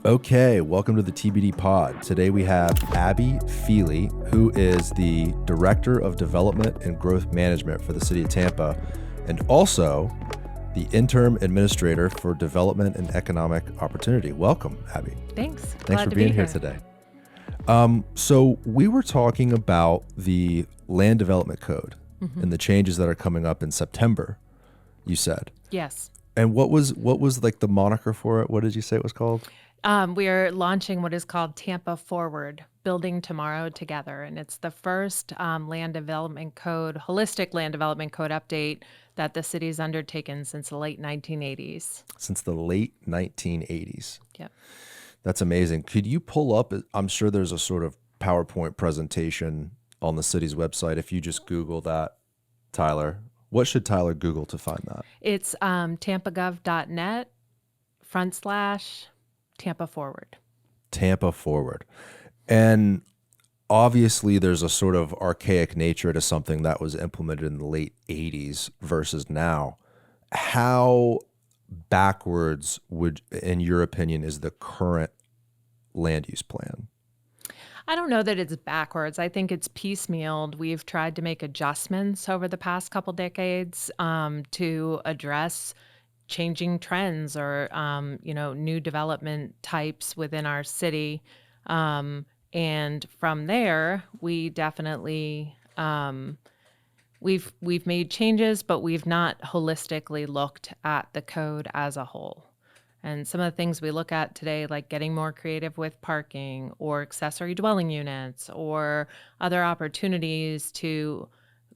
Okay, welcome to the TBD Pod. Today we have Abbye Feeley, who is the Director of Development and Growth Management for the City of Tampa, and also the Interim Administrator for Development and Economic Opportunity. Welcome, Abbye. Thanks. Thanks for being here today. So we were talking about the Land Development Code and the changes that are coming up in September, you said. Yes. And what was like the moniker for it? What did you say it was called? We are launching what is called Tampa Forward, Building Tomorrow Together. And it's the first land development code, holistic land development code update that the city's undertaken since the late 1980s. Since the late 1980s. Yep. That's amazing. Could you pull up, I'm sure there's a sort of PowerPoint presentation on the city's website. If you just Google that, Tyler, what should Tyler Google to find that? It's tampagov.net/Tampa Forward. Tampa Forward. And obviously there's a sort of archaic nature to something that was implemented in the late 80s versus now. How backwards would, in your opinion, is the current land use plan? I don't know that it's backwards. I think it's piecemealed. We've tried to make adjustments over the past couple decades to address changing trends or new development types within our city, and from there we definitely we've made changes, but we've not holistically looked at the code as a whole. And some of the things we look at today, like getting more creative with parking or accessory dwelling units or other opportunities to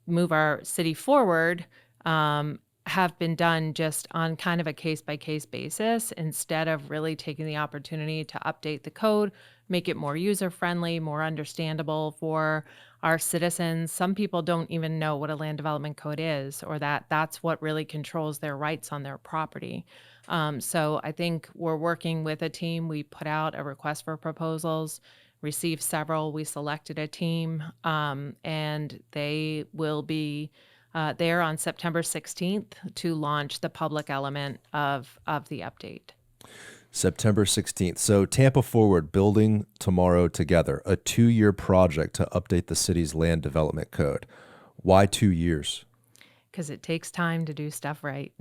move our city forward, have been done just on kind of a case-by-case basis instead of really taking the opportunity to update the code, make it more user-friendly, more understandable for our citizens. Some people don't even know what a land development code is, or that's what really controls their rights on their property. So I think we're working with a team. We put out a request for proposals, received several. We selected a team, and they will be there on September 16th to launch the public element of the update. September 16th. So Tampa Forward, Building Tomorrow Together, a 2-year project to update the city's land development code. Why 2 years? Because it takes time to do stuff right.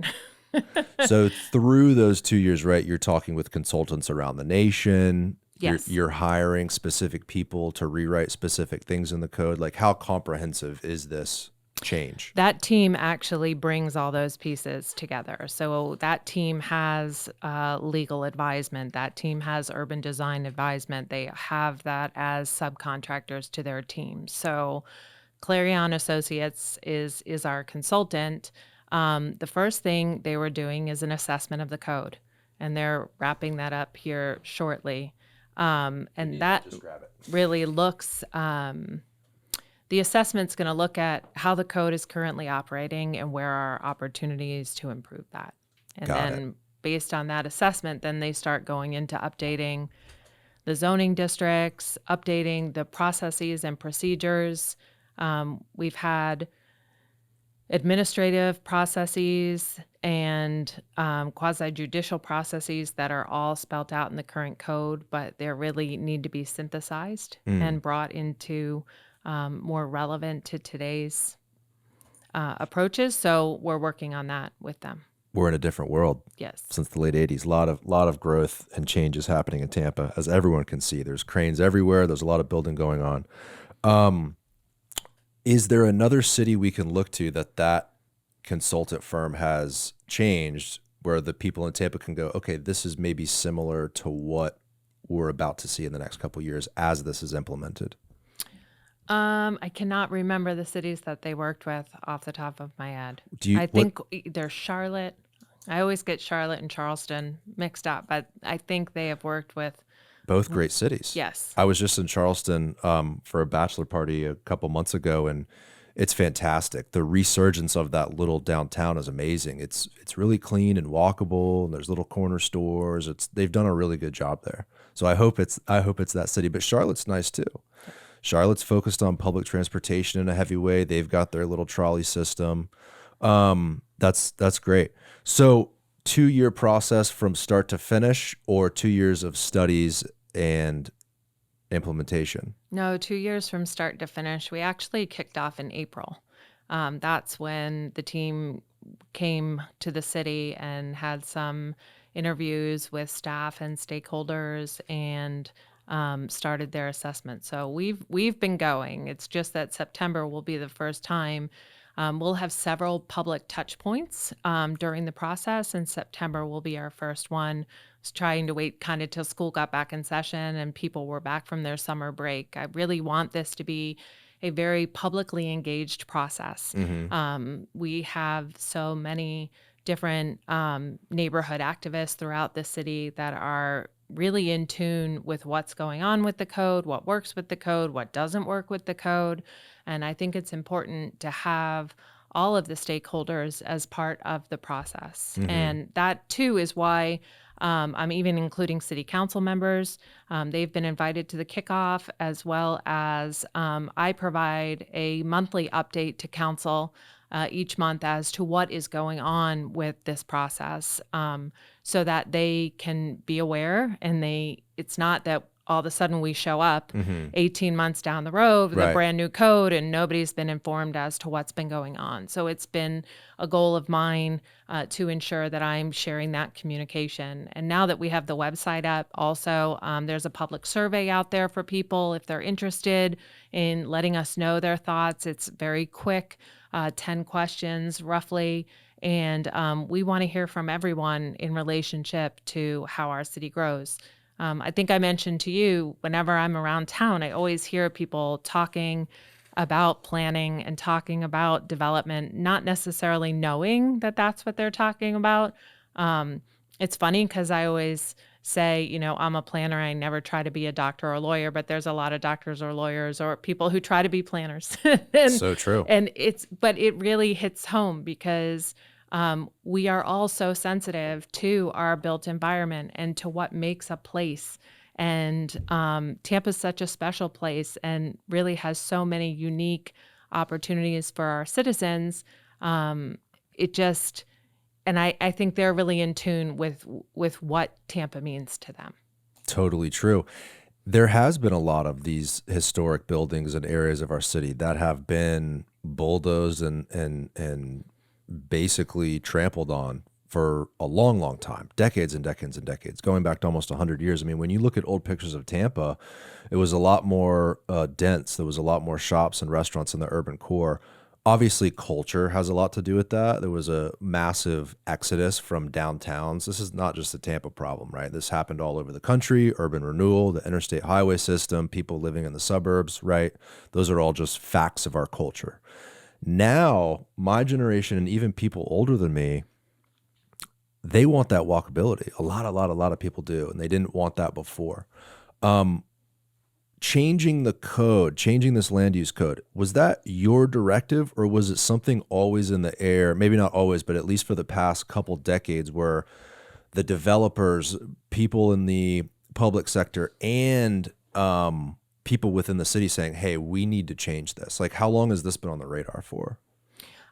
So through those 2 years, right, you're talking with consultants around the nation. Yes. You're hiring specific people to rewrite specific things in the code. Like, how comprehensive is this change? That team actually brings all those pieces together. So that team has legal advisement. That team has urban design advisement. They have that as subcontractors to their team. So Clarion Associates is our consultant. The first thing they were doing is an assessment of the code, and they're wrapping that up here shortly. And that really looks, the assessment's going to look at how the code is currently operating and where are opportunities to improve that. And then based on that assessment, then they start going into updating the zoning districts, updating the processes and procedures. We've had administrative processes and quasi-judicial processes that are all spelt out in the current code, but they really need to be synthesized and brought into more relevant to today's approaches. So we're working on that with them. We're in a different world. Yes. Since the late 80s, a lot of growth and changes happening in Tampa, as everyone can see. There's cranes everywhere. There's a lot of building going on. Is there another city we can look to that consultant firm has changed where the people in Tampa can go, okay, this is maybe similar to what we're about to see in the next couple of years as this is implemented? I cannot remember the cities that they worked with off the top of my head. I think they're Charlotte. I always get Charlotte and Charleston mixed up, but I think they have worked with both great cities. Yes. I was just in Charleston for a bachelor party a couple months ago, and it's fantastic. The resurgence of that little downtown is amazing. It's really clean and walkable, and there's little corner stores. They've done a really good job there. So I hope it's that city. But Charlotte's nice too. Charlotte's focused on public transportation in a heavy way. They've got their little trolley system. That's great. So 2-year process from start to finish, or 2 years of studies and implementation? No, 2 years from start to finish. We actually kicked off in April. That's when the team came to the city and had some interviews with staff and stakeholders and started their assessment. So we've been going. It's just that September will be the first time. We'll have several public touch points during the process, and September will be our first one. I was trying to wait kind of till school got back in session and people were back from their summer break. I really want this to be a very publicly engaged process. We have so many different neighborhood activists throughout the city that are really in tune with what's going on with the code, what works with the code, what doesn't work with the code. And I think it's important to have all of the stakeholders as part of the process. And that too is why I'm even including city council members. They've been invited to the kickoff, as well as I provide a monthly update to council each month as to what is going on with this process, so that they can be aware, and it's not that all of a sudden we show up 18 months down the road with a brand new code and nobody's been informed as to what's been going on. So it's been a goal of mine to ensure that I'm sharing that communication. And now that we have the website up, also there's a public survey out there for people if they're interested in letting us know their thoughts. It's very quick, 10 questions roughly. And we want to hear from everyone in relationship to how our city grows. I think I mentioned to you, whenever I'm around town, I always hear people talking about planning and talking about development, not necessarily knowing that that's what they're talking about. It's funny because I always say, I'm a planner. I never try to be a doctor or a lawyer, but there's a lot of doctors or lawyers or people who try to be planners. So true. But it really hits home because we are all so sensitive to our built environment and to what makes a place. And Tampa's such a special place and really has so many unique opportunities for our citizens. And I think they're really in tune with what Tampa means to them. Totally true. There has been a lot of these historic buildings and areas of our city that have been bulldozed and basically trampled on for a long, long time, decades and decades and decades, going back to almost 100 years. I mean, when you look at old pictures of Tampa, it was a lot more dense. There was a lot more shops and restaurants in the urban core. Obviously, culture has a lot to do with that. There was a massive exodus from downtowns. This is not just a Tampa problem, right? This happened all over the country, urban renewal, the interstate highway system, people living in the suburbs, right? Those are all just facts of our culture. Now, my generation and even people older than me, they want that walkability. A lot of people do, and they didn't want that before. Changing the code, changing this land use code, was that your directive, or was it something always in the air? Maybe not always, but at least for the past couple decades, where the developers, people in the public sector, and people within the city saying, hey, we need to change this? Like, how long has this been on the radar for?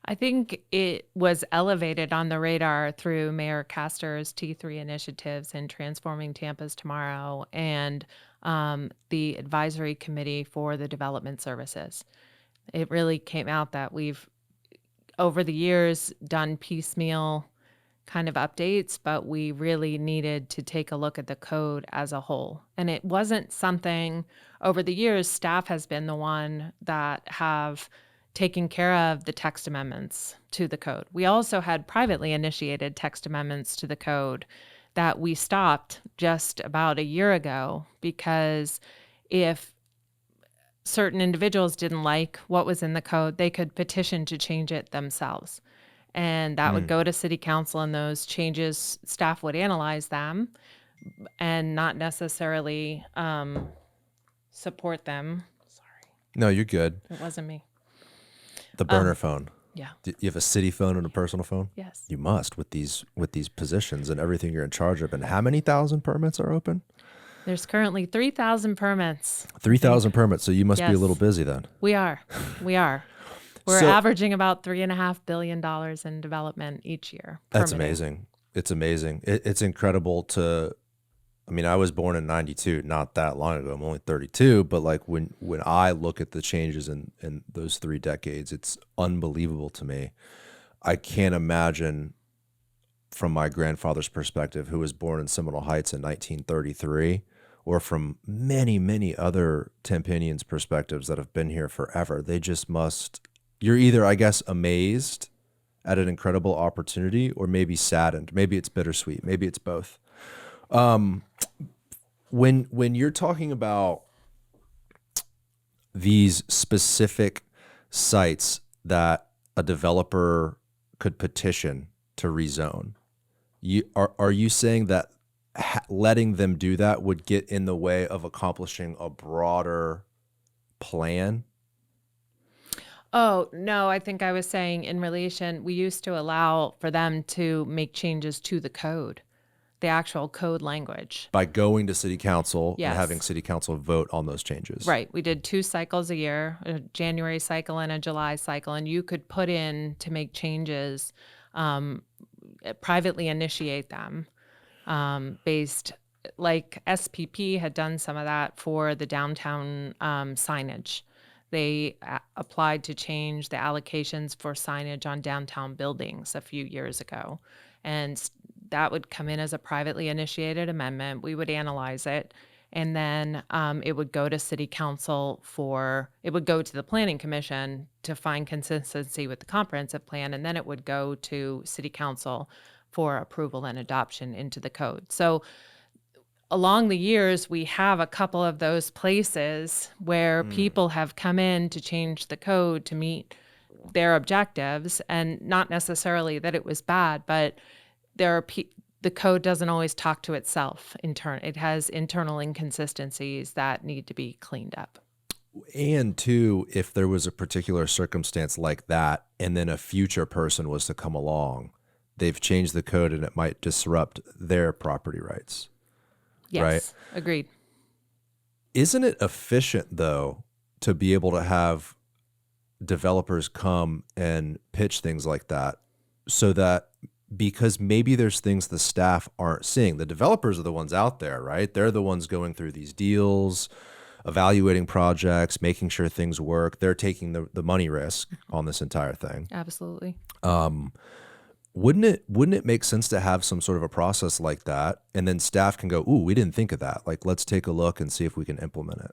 I think it was elevated on the radar through Mayor Castor's T3 initiatives in Transforming Tampa's Tomorrow and the advisory committee for the development services. It really came out that we've, over the years, done piecemeal kind of updates, but we really needed to take a look at the code as a whole. And it wasn't something, over the years, staff has been the one that have taken care of the text amendments to the code. We also had privately initiated text amendments to the code that we stopped just about a year ago, because if certain individuals didn't like what was in the code, they could petition to change it themselves. And that would go to city council, and those changes, staff would analyze them and not necessarily support them. Sorry. No, you're good. It wasn't me. The burner phone. Yeah. Do you have a city phone and a personal phone? Yes. You must, with these positions and everything you're in charge of. And how many thousand permits are open? There's currently 3,000 permits. 3,000 permits. So you must be a Yes. little busy then. We are. We're So- averaging about $3.5 billion in development each year. That's permitting. amazing. It's amazing. It's incredible I mean, I was born in 92, not that long ago. I'm only 32, but like when I look at the changes in those 3 decades, it's unbelievable to me. I can't imagine from my grandfather's perspective, who was born in Seminole Heights in 1933, or from many, many other Tampanians' perspectives that have been here forever. They just you're either, I guess, amazed at an incredible opportunity or maybe saddened. Maybe it's bittersweet. Maybe it's both. When you're talking about these specific sites that a developer could petition to rezone, are you saying that letting them do that would get in the way of accomplishing a broader plan? Oh, no, I think I was saying in relation, we used to allow for them to make changes to the code, the actual code language. By going to city council and having Yes. city council vote on those changes. Right. We did 2 cycles a year, a January cycle and a July cycle, and you could put in to make changes, um, privately initiate them, based like SPP had done some of that for the downtown signage. They applied to change the allocations for signage on downtown buildings a few years ago. And that would come in as a privately initiated amendment. We would analyze it. And then it would go to city council it would go to the planning commission to find consistency with the comprehensive plan. And then it would go to city council for approval and adoption into the code. So along the years, we have a couple of those places where people have come in to change the code to meet their objectives, and not necessarily that it was bad, but the code doesn't always talk to itself. It has internal inconsistencies that need to be cleaned up. And two, if there was a particular circumstance like that, and then a future person was to come along, they've changed the code and it might disrupt their property rights. Yes, right? Agreed. Isn't it efficient, though, to be able to have developers come and pitch things like that, so that, because maybe there's things the staff aren't seeing. The developers are the ones out there, right? They're the ones going through these deals, evaluating projects, making sure things work. They're taking the money risk on this entire thing. Absolutely. Wouldn't it make sense to have some sort of a process like that, and then staff can go, ooh, we didn't think of that. Like, let's take a look and see if we can implement it.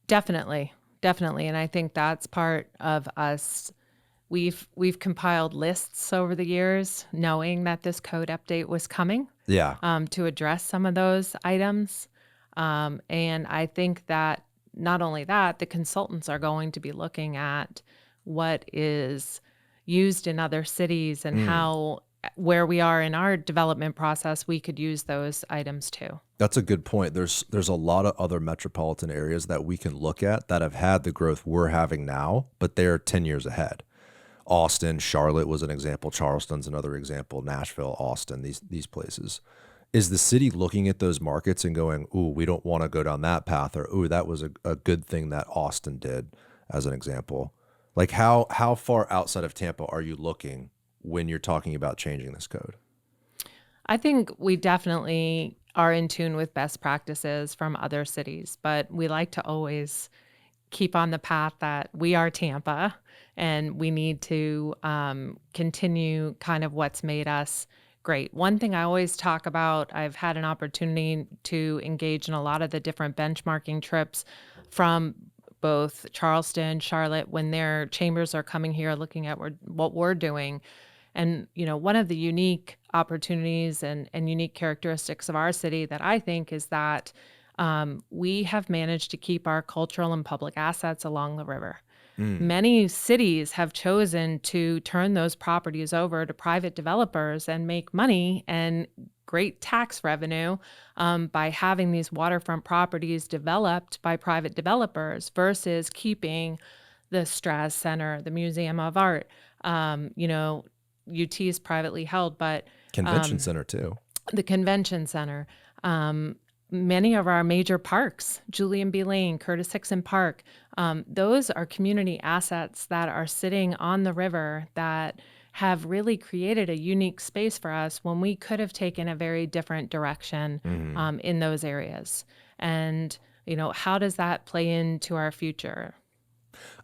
Definitely. And I think that's part of us. We've compiled lists over the years, knowing that this code update was coming. Yeah. To address some of those items. And I think that not only that, the consultants are going to be looking at what is used in other cities and how, where we are in our development process, we could use those items too. That's a good point. There's a lot of other metropolitan areas that we can look at that have had the growth we're having now, but they're 10 years ahead. Austin, Charlotte was an example. Charleston's another example. Nashville, Austin, these places. Is the city looking at those markets and going, ooh, we don't want to go down that path, or ooh, that was a good thing that Austin did, as an example? Like, how far outside of Tampa are you looking when you're talking about changing this code? I think we definitely are in tune with best practices from other cities, but we like to always keep on the path that we are Tampa, and we need to continue kind of what's made us great. One thing I always talk about, I've had an opportunity to engage in a lot of the different benchmarking trips from both Charleston, Charlotte, when their chambers are coming here looking at what we're doing. And, one of the unique opportunities and unique characteristics of our city that I think is that we have managed to keep our cultural and public assets along the river. Many cities have chosen to turn those properties over to private developers and make money and great tax revenue by having these waterfront properties developed by private developers versus keeping the Strass Center, the Museum of Art. UT is privately held, but Convention Center too. The Convention Center. Many of our major parks, Julian B. Lane, Curtis Hickson Park, those are community assets that are sitting on the river that have really created a unique space for us when we could have taken a very different direction in those areas. And, how does that play into our future?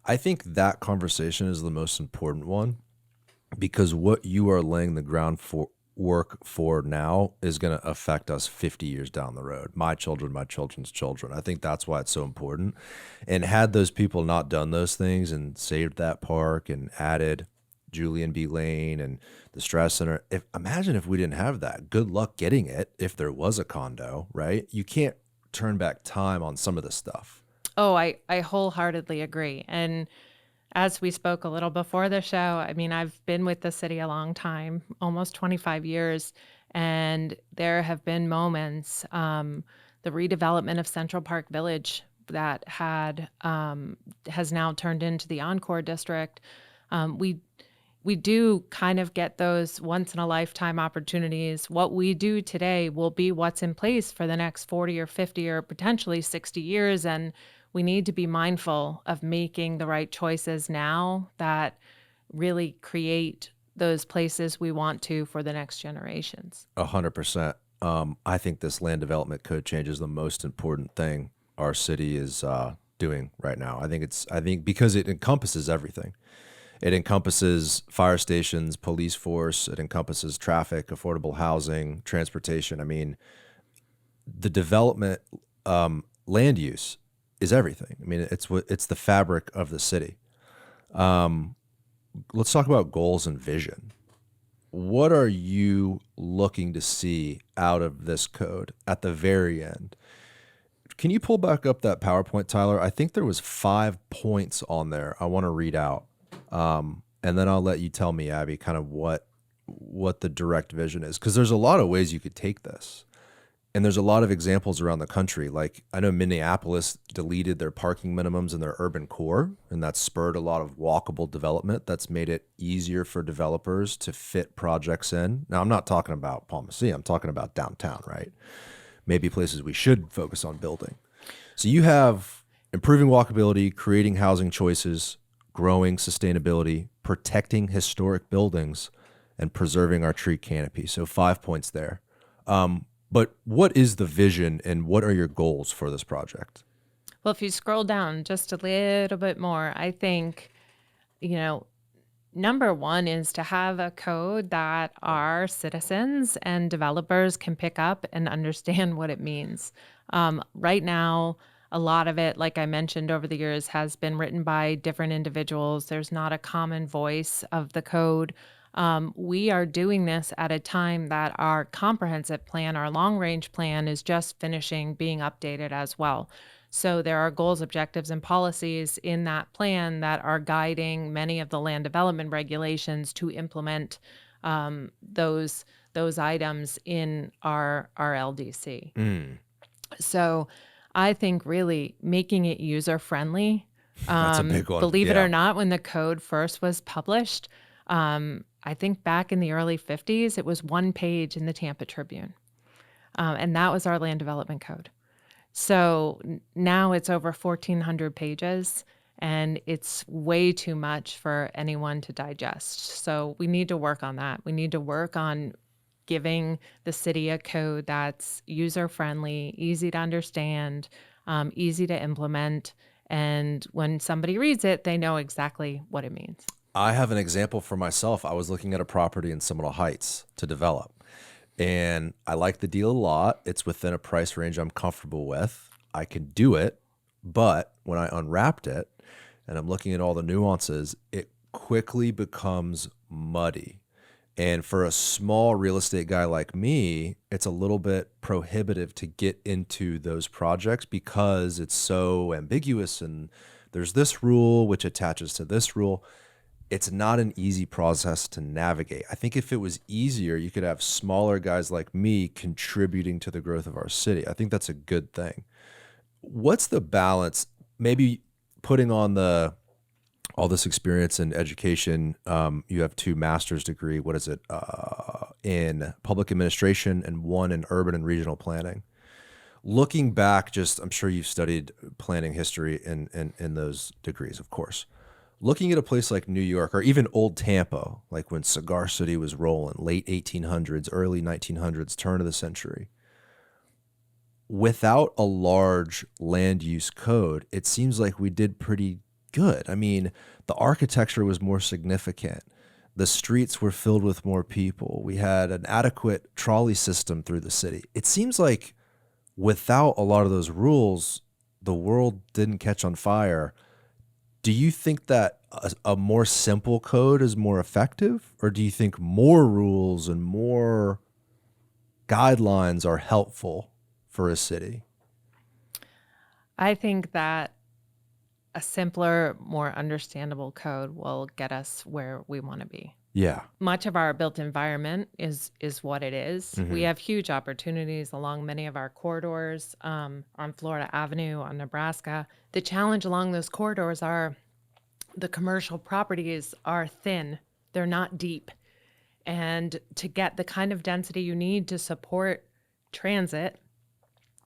I think that conversation is the most important one, because what you are laying the ground for work for now is going to affect us 50 years down the road. My children, my children's children. I think that's why it's so important. And had those people not done those things and saved that park and added Julian B. Lane and the Stress Center, imagine if we didn't have that. Good luck getting it if there was a condo, right? You can't turn back time on some of this stuff. Oh, I wholeheartedly agree. And as we spoke a little before the show, I mean, I've been with the city a long time, almost 25 years, and there have been moments, the redevelopment of Central Park Village that has now turned into the Encore District. We do kind of get those once in a lifetime opportunities. What we do today will be what's in place for the next 40 or 50 or potentially 60 years. And we need to be mindful of making the right choices now that really create those places we want to for the next generations. 100%. I think this land development code change is the most important thing our city is doing right now. I think because it encompasses everything. It encompasses fire stations, police force. It encompasses traffic, affordable housing, transportation. I mean, the development, land use is everything. I mean, it's the fabric of the city. Let's talk about goals and vision. What are you looking to see out of this code at the very end? Can you pull back up that PowerPoint, Tyler? I think there was 5 points on there I want to read out. And then I'll let you tell me, Abbye, kind of what the direct vision is. Because there's a lot of ways you could take this. And there's a lot of examples around the country. Like, I know Minneapolis deleted their parking minimums in their urban core, and that spurred a lot of walkable development. That's made it easier for developers to fit projects in. Now, I'm not talking about Palm Sea. I'm talking about downtown, right? Maybe places we should focus on building. So you have improving walkability, creating housing choices, growing sustainability, protecting historic buildings, and preserving our tree canopy. So 5 points there. But what is the vision and what are your goals for this project? Well, if you scroll down just a little bit more, I think, number one is to have a code that our citizens and developers can pick up and understand what it means. Right now, a lot of it, like I mentioned over the years, has been written by different individuals. There's not a common voice of the code. We are doing this at a time that our comprehensive plan, our long-range plan, is just finishing being updated as well. So there are goals, objectives, and policies in that plan that are guiding many of the land development regulations to implement those items in our LDC. So I think really making it user-friendly. That's a big one. Believe it or not, when the code first was published, I think back in the early 50s, it was 1 page in the Tampa Tribune. And that was our land development code. So now it's over 1,400 pages, and it's way too much for anyone to digest. So we need to work on that. We need to work on giving the city a code that's user-friendly, easy to understand, easy to implement. And when somebody reads it, they know exactly what it means. I have an example for myself. I was looking at a property in Seminole Heights to develop, and I like the deal a lot. It's within a price range I'm comfortable with. I can do it, but when I unwrapped it and I'm looking at all the nuances, it quickly becomes muddy. And for a small real estate guy like me, it's a little bit prohibitive to get into those projects because it's so ambiguous and there's this rule which attaches to this rule. It's not an easy process to navigate. I think if it was easier, you could have smaller guys like me contributing to the growth of our city. I think that's a good thing. What's the balance? Maybe putting on all this experience in education. You have 2 master's degree. What is it? In public administration and 1 in urban and regional planning. Looking back, I'm sure you've studied planning history in those degrees, of course. looking at a place like New York or even old Tampa, like when Cigar City was rolling, late 1800s, early 1900s, turn of the century, without a large land use code, it seems like we did pretty good. I mean, the architecture was more significant. The streets were filled with more people. We had an adequate trolley system through the city. It seems like without a lot of those rules, the world didn't catch on fire. Do you think that a more simple code is more effective, or do you think more rules and more guidelines are helpful for a city? I think that a simpler, more understandable code will get us where we want to be. Yeah. Much of our built environment is what it is. We have huge opportunities along many of our corridors, on Florida Avenue, on Nebraska. The challenge along those corridors are the commercial properties are thin. They're not deep. And to get the kind of density you need to support transit,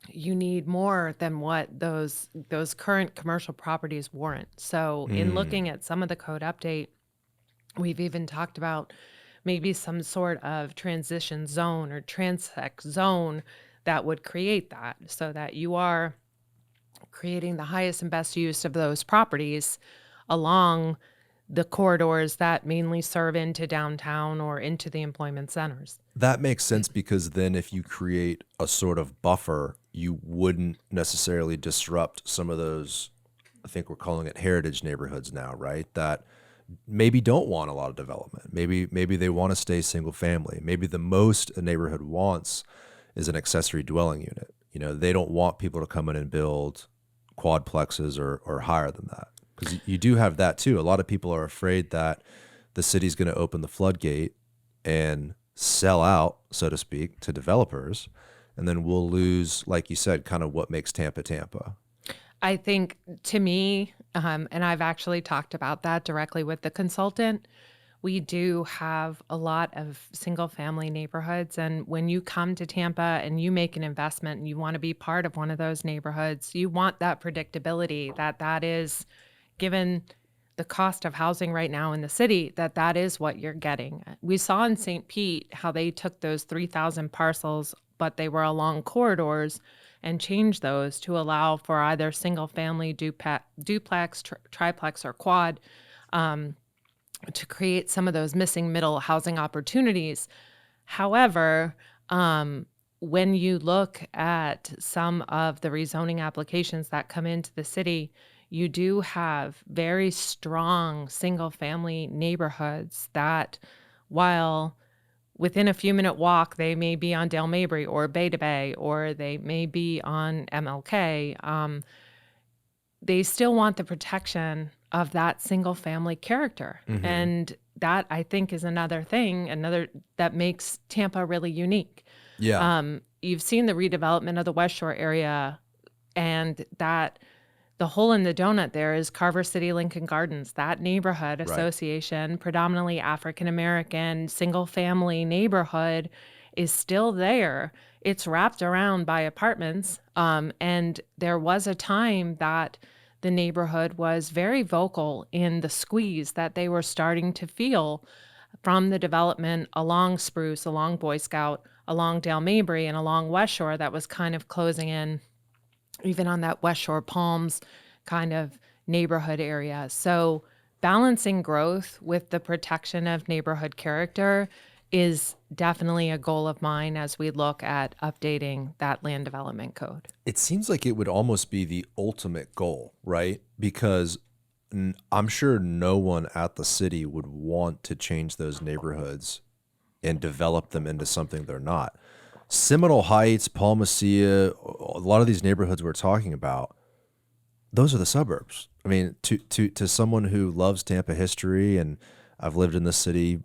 you need more than what those current commercial properties warrant. So in looking at some of the code update, we've even talked about maybe some sort of transition zone or transect zone that would create that, so that you are creating the highest and best use of those properties along the corridors that mainly serve into downtown or into the employment centers. That makes sense, because then if you create a sort of buffer, you wouldn't necessarily disrupt some of those, I think we're calling it heritage neighborhoods now, right? That maybe don't want a lot of development. Maybe they want to stay single family. Maybe the most a neighborhood wants is an accessory dwelling unit. You know, they don't want people to come in and build quadplexes or higher than that. Because you do have that too. A lot of people are afraid that the city's going to open the floodgate and sell out, so to speak, to developers. And then we'll lose, like you said, kind of what makes Tampa, Tampa. I think, to me, and I've actually talked about that directly with the consultant, we do have a lot of single family neighborhoods. And when you come to Tampa and you make an investment and you want to be part of one of those neighborhoods, you want that predictability that is, given the cost of housing right now in the city, that is what you're getting. We saw in St. Pete how they took those 3,000 parcels, but they were along corridors, and changed those to allow for either single family, duplex, triplex, or quad, to create some of those missing middle housing opportunities. However, when you look at some of the rezoning applications that come into the city, you do have very strong single family neighborhoods that, while within a few minute walk, they may be on Dale Mabry or Bay to Bay, or they may be on MLK, they still want the protection of that single family character. And that, I think, is another that makes Tampa really unique. Yeah. You've seen the redevelopment of the West Shore area, and that the hole in the donut there is Carver City Lincoln Gardens. That neighborhood association, predominantly African-American, single-family neighborhood, is still there. It's wrapped around by apartments. And there was a time that the neighborhood was very vocal in the squeeze that they were starting to feel from the development along Spruce, along Boy Scout, along Dale Mabry, and along West Shore that was kind of closing in, even on that West Shore Palms kind of neighborhood area. So balancing growth with the protection of neighborhood character is definitely a goal of mine as we look at updating that land development code. It seems like it would almost be the ultimate goal, right? Because I'm sure no one at the city would want to change those neighborhoods and develop them into something they're not. Seminole Heights, Palma Sia, a lot of these neighborhoods we're talking about, those are the suburbs. I mean, to someone who loves Tampa history, and I've lived in this city,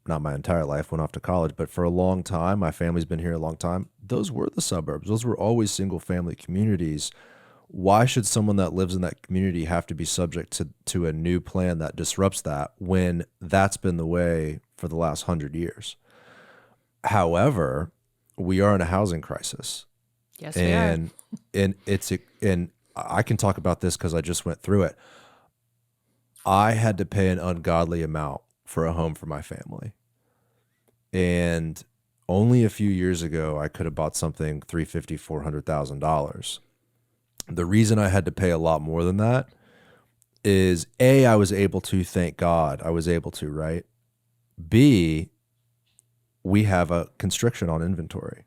not my entire life, went off to college, but for a long time, my family's been here a long time, those were the suburbs. Those were always single family communities. Why should someone that lives in that community have to be subject to a new plan that disrupts that when that's been the way for the last 100 years? However, we are in a housing crisis. Yes, we are. And I can talk about this because I just went through it. I had to pay an ungodly amount for a home for my family. And only a few years ago, I could have bought something $350,000, $400,000. The reason I had to pay a lot more than that is A, I was able to, thank God, I was able to, right? B, we have a constriction on inventory.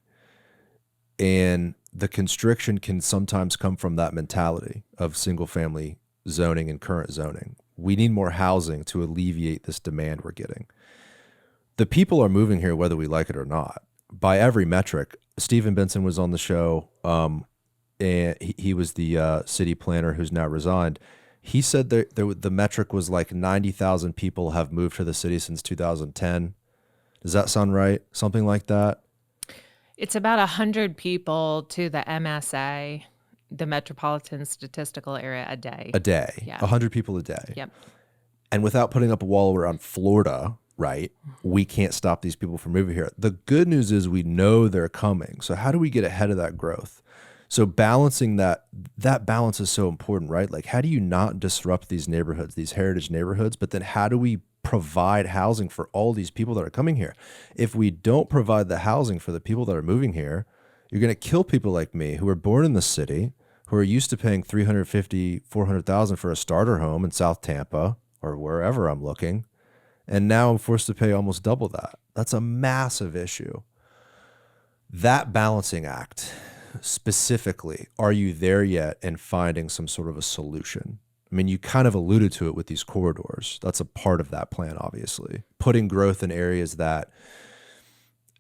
And the constriction can sometimes come from that mentality of single family zoning and current zoning. We need more housing to alleviate this demand we're getting. The people are moving here whether we like it or not. By every metric, Stephen Benson was on the show, and he was the city planner who's now resigned. He said that the metric was like 90,000 people have moved to the city since 2010. Does that sound right? Something like that? It's about 100 people to the MSA, the Metropolitan Statistical Area, a day. A day. Yeah. 100 people a day. Yep. And without putting up a wall around Florida, right, we can't stop these people from moving here. The good news is we know they're coming. So how do we get ahead of that growth? So balancing that balance is so important, right? Like, how do you not disrupt these neighborhoods, these heritage neighborhoods, but then how do we provide housing for all these people that are coming here? If we don't provide the housing for the people that are moving here, you're going to kill people like me who were born in the city, who are used to paying $350,000, $400,000 for a starter home in South Tampa or wherever I'm looking. And now I'm forced to pay almost double that. That's a massive issue. That balancing act, specifically, are you there yet in finding some sort of a solution? I mean, you kind of alluded to it with these corridors. That's a part of that plan, obviously. Putting growth in areas that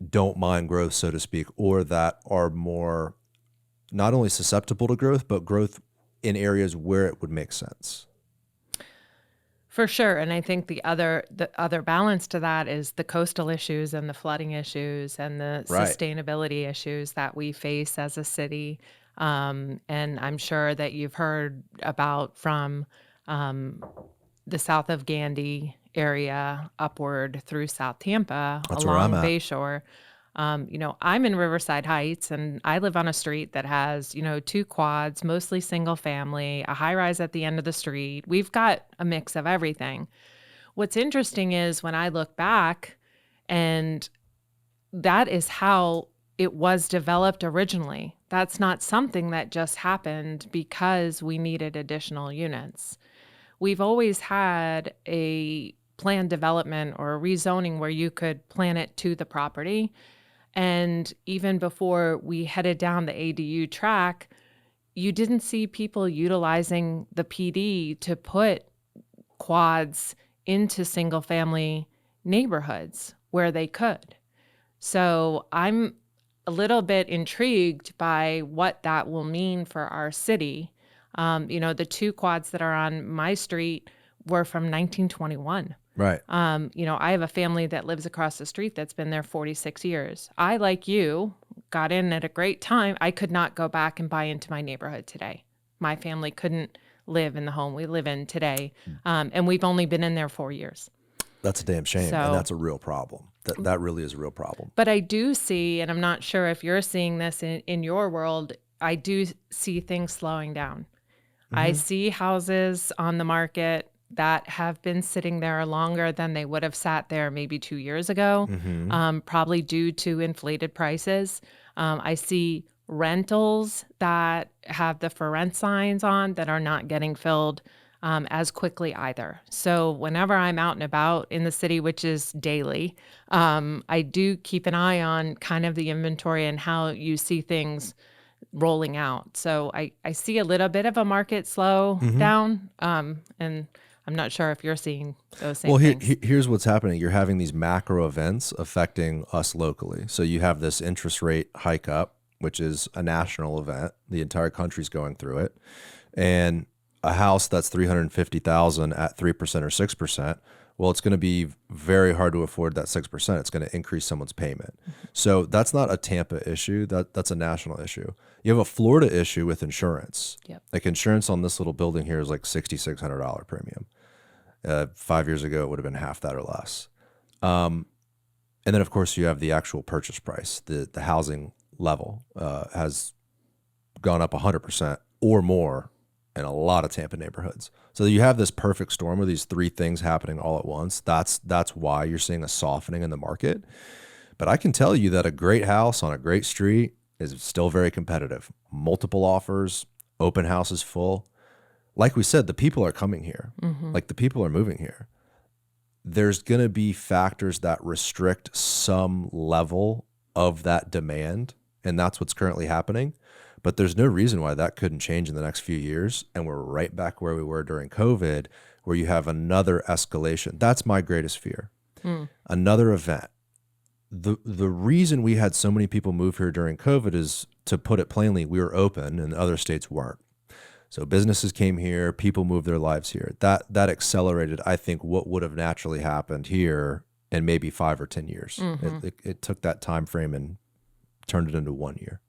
don't mind growth, so to speak, or that are more not only susceptible to growth, but growth in areas where it would make sense. For sure. And I think the other balance to that is the coastal issues and the flooding issues and the sustainability issues that we face as a city. And I'm sure that you've heard about from the south of Gandy area upward through South Tampa. That's where along I'm at. Bayshore. I'm in Riverside Heights, and I live on a street that has, 2 quads, mostly single family, a high rise at the end of the street. We've got a mix of everything. What's interesting is when I look back, and that is how it was developed originally. That's not something that just happened because we needed additional units. We've always had a planned development or a rezoning where you could plan it to the property. And even before we headed down the ADU track, you didn't see people utilizing the PD to put quads into single family neighborhoods where they could. So I'm a little bit intrigued by what that will mean for our city. The 2 quads that are on my street were from 1921. Right. I have a family that lives across the street that's been there 46 years. I, like you, got in at a great time. I could not go back and buy into my neighborhood today. My family couldn't live in the home we live in today. And we've only been in there 4 years. That's a damn shame. So, and that's a real problem. That really is a real problem. But I do see, and I'm not sure if you're seeing this in your world, I do see things slowing down. Mm-hmm. I see houses on the market that have been sitting there longer than they would have sat there maybe 2 years ago, probably due to inflated prices. I see rentals that have the for rent signs on that are not getting filled as quickly either. So whenever I'm out and about in the city, which is daily, I do keep an eye on kind of the inventory and how you see things rolling out. So I see a little bit of a market slow down, and I'm not sure if you're seeing those same things. Well, here's what's happening. You're having these macro events affecting us locally. So you have this interest rate hike up, which is a national event. The entire country's going through it. And a house that's $350,000 at 3% or 6%, well, it's going to be very hard to afford that 6%. It's going to increase someone's payment. So that's not a Tampa issue. That's a national issue. You have a Florida issue with insurance. Yep. Like insurance on this little building here is like $6,600 premium. 5 years ago, it would have been half that or less. And then, of course, you have the actual purchase price. The housing level has gone up 100% or more in a lot of Tampa neighborhoods. So you have this perfect storm of these three things happening all at once. That's why you're seeing a softening in the market. But I can tell you that a great house on a great street is still very competitive. Multiple offers, open houses full. Like we said, the people are coming here. Like the people are moving here. There's going to be factors that restrict some level of that demand, and that's what's currently happening. But there's no reason why that couldn't change in the next few years, and we're right back where we were during COVID, where you have another escalation. That's my greatest fear. Another event. The reason we had so many people move here during COVID is, to put it plainly, we were open and other states weren't. So businesses came here, people moved their lives here. That accelerated, I think, what would have naturally happened here in maybe 5 or 10 years. It took that time frame and turned it into 1 year.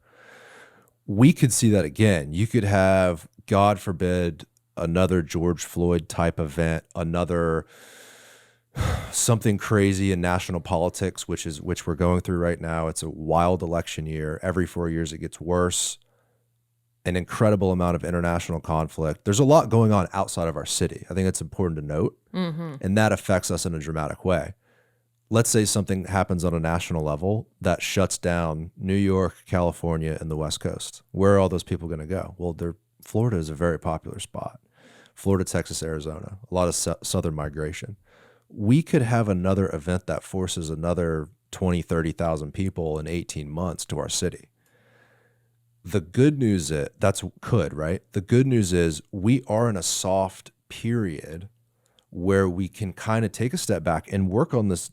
We could see that again. You could have, God forbid, another George Floyd type event, another something crazy in national politics, which we're going through right now. It's a wild election year. Every 4 years it gets worse. An incredible amount of international conflict. There's a lot going on outside of our city. I think it's important to note, and that affects us in a dramatic way. Let's say something happens on a national level that shuts down New York, California, and the West Coast. Where are all those people going to go? Well, Florida is a very popular spot. Florida, Texas, Arizona, a lot of southern migration. We could have another event that forces another 20, 30,000 people in 18 months to our city. The good news is, right? The good news is we are in a soft period where we can kind of take a step back and work on this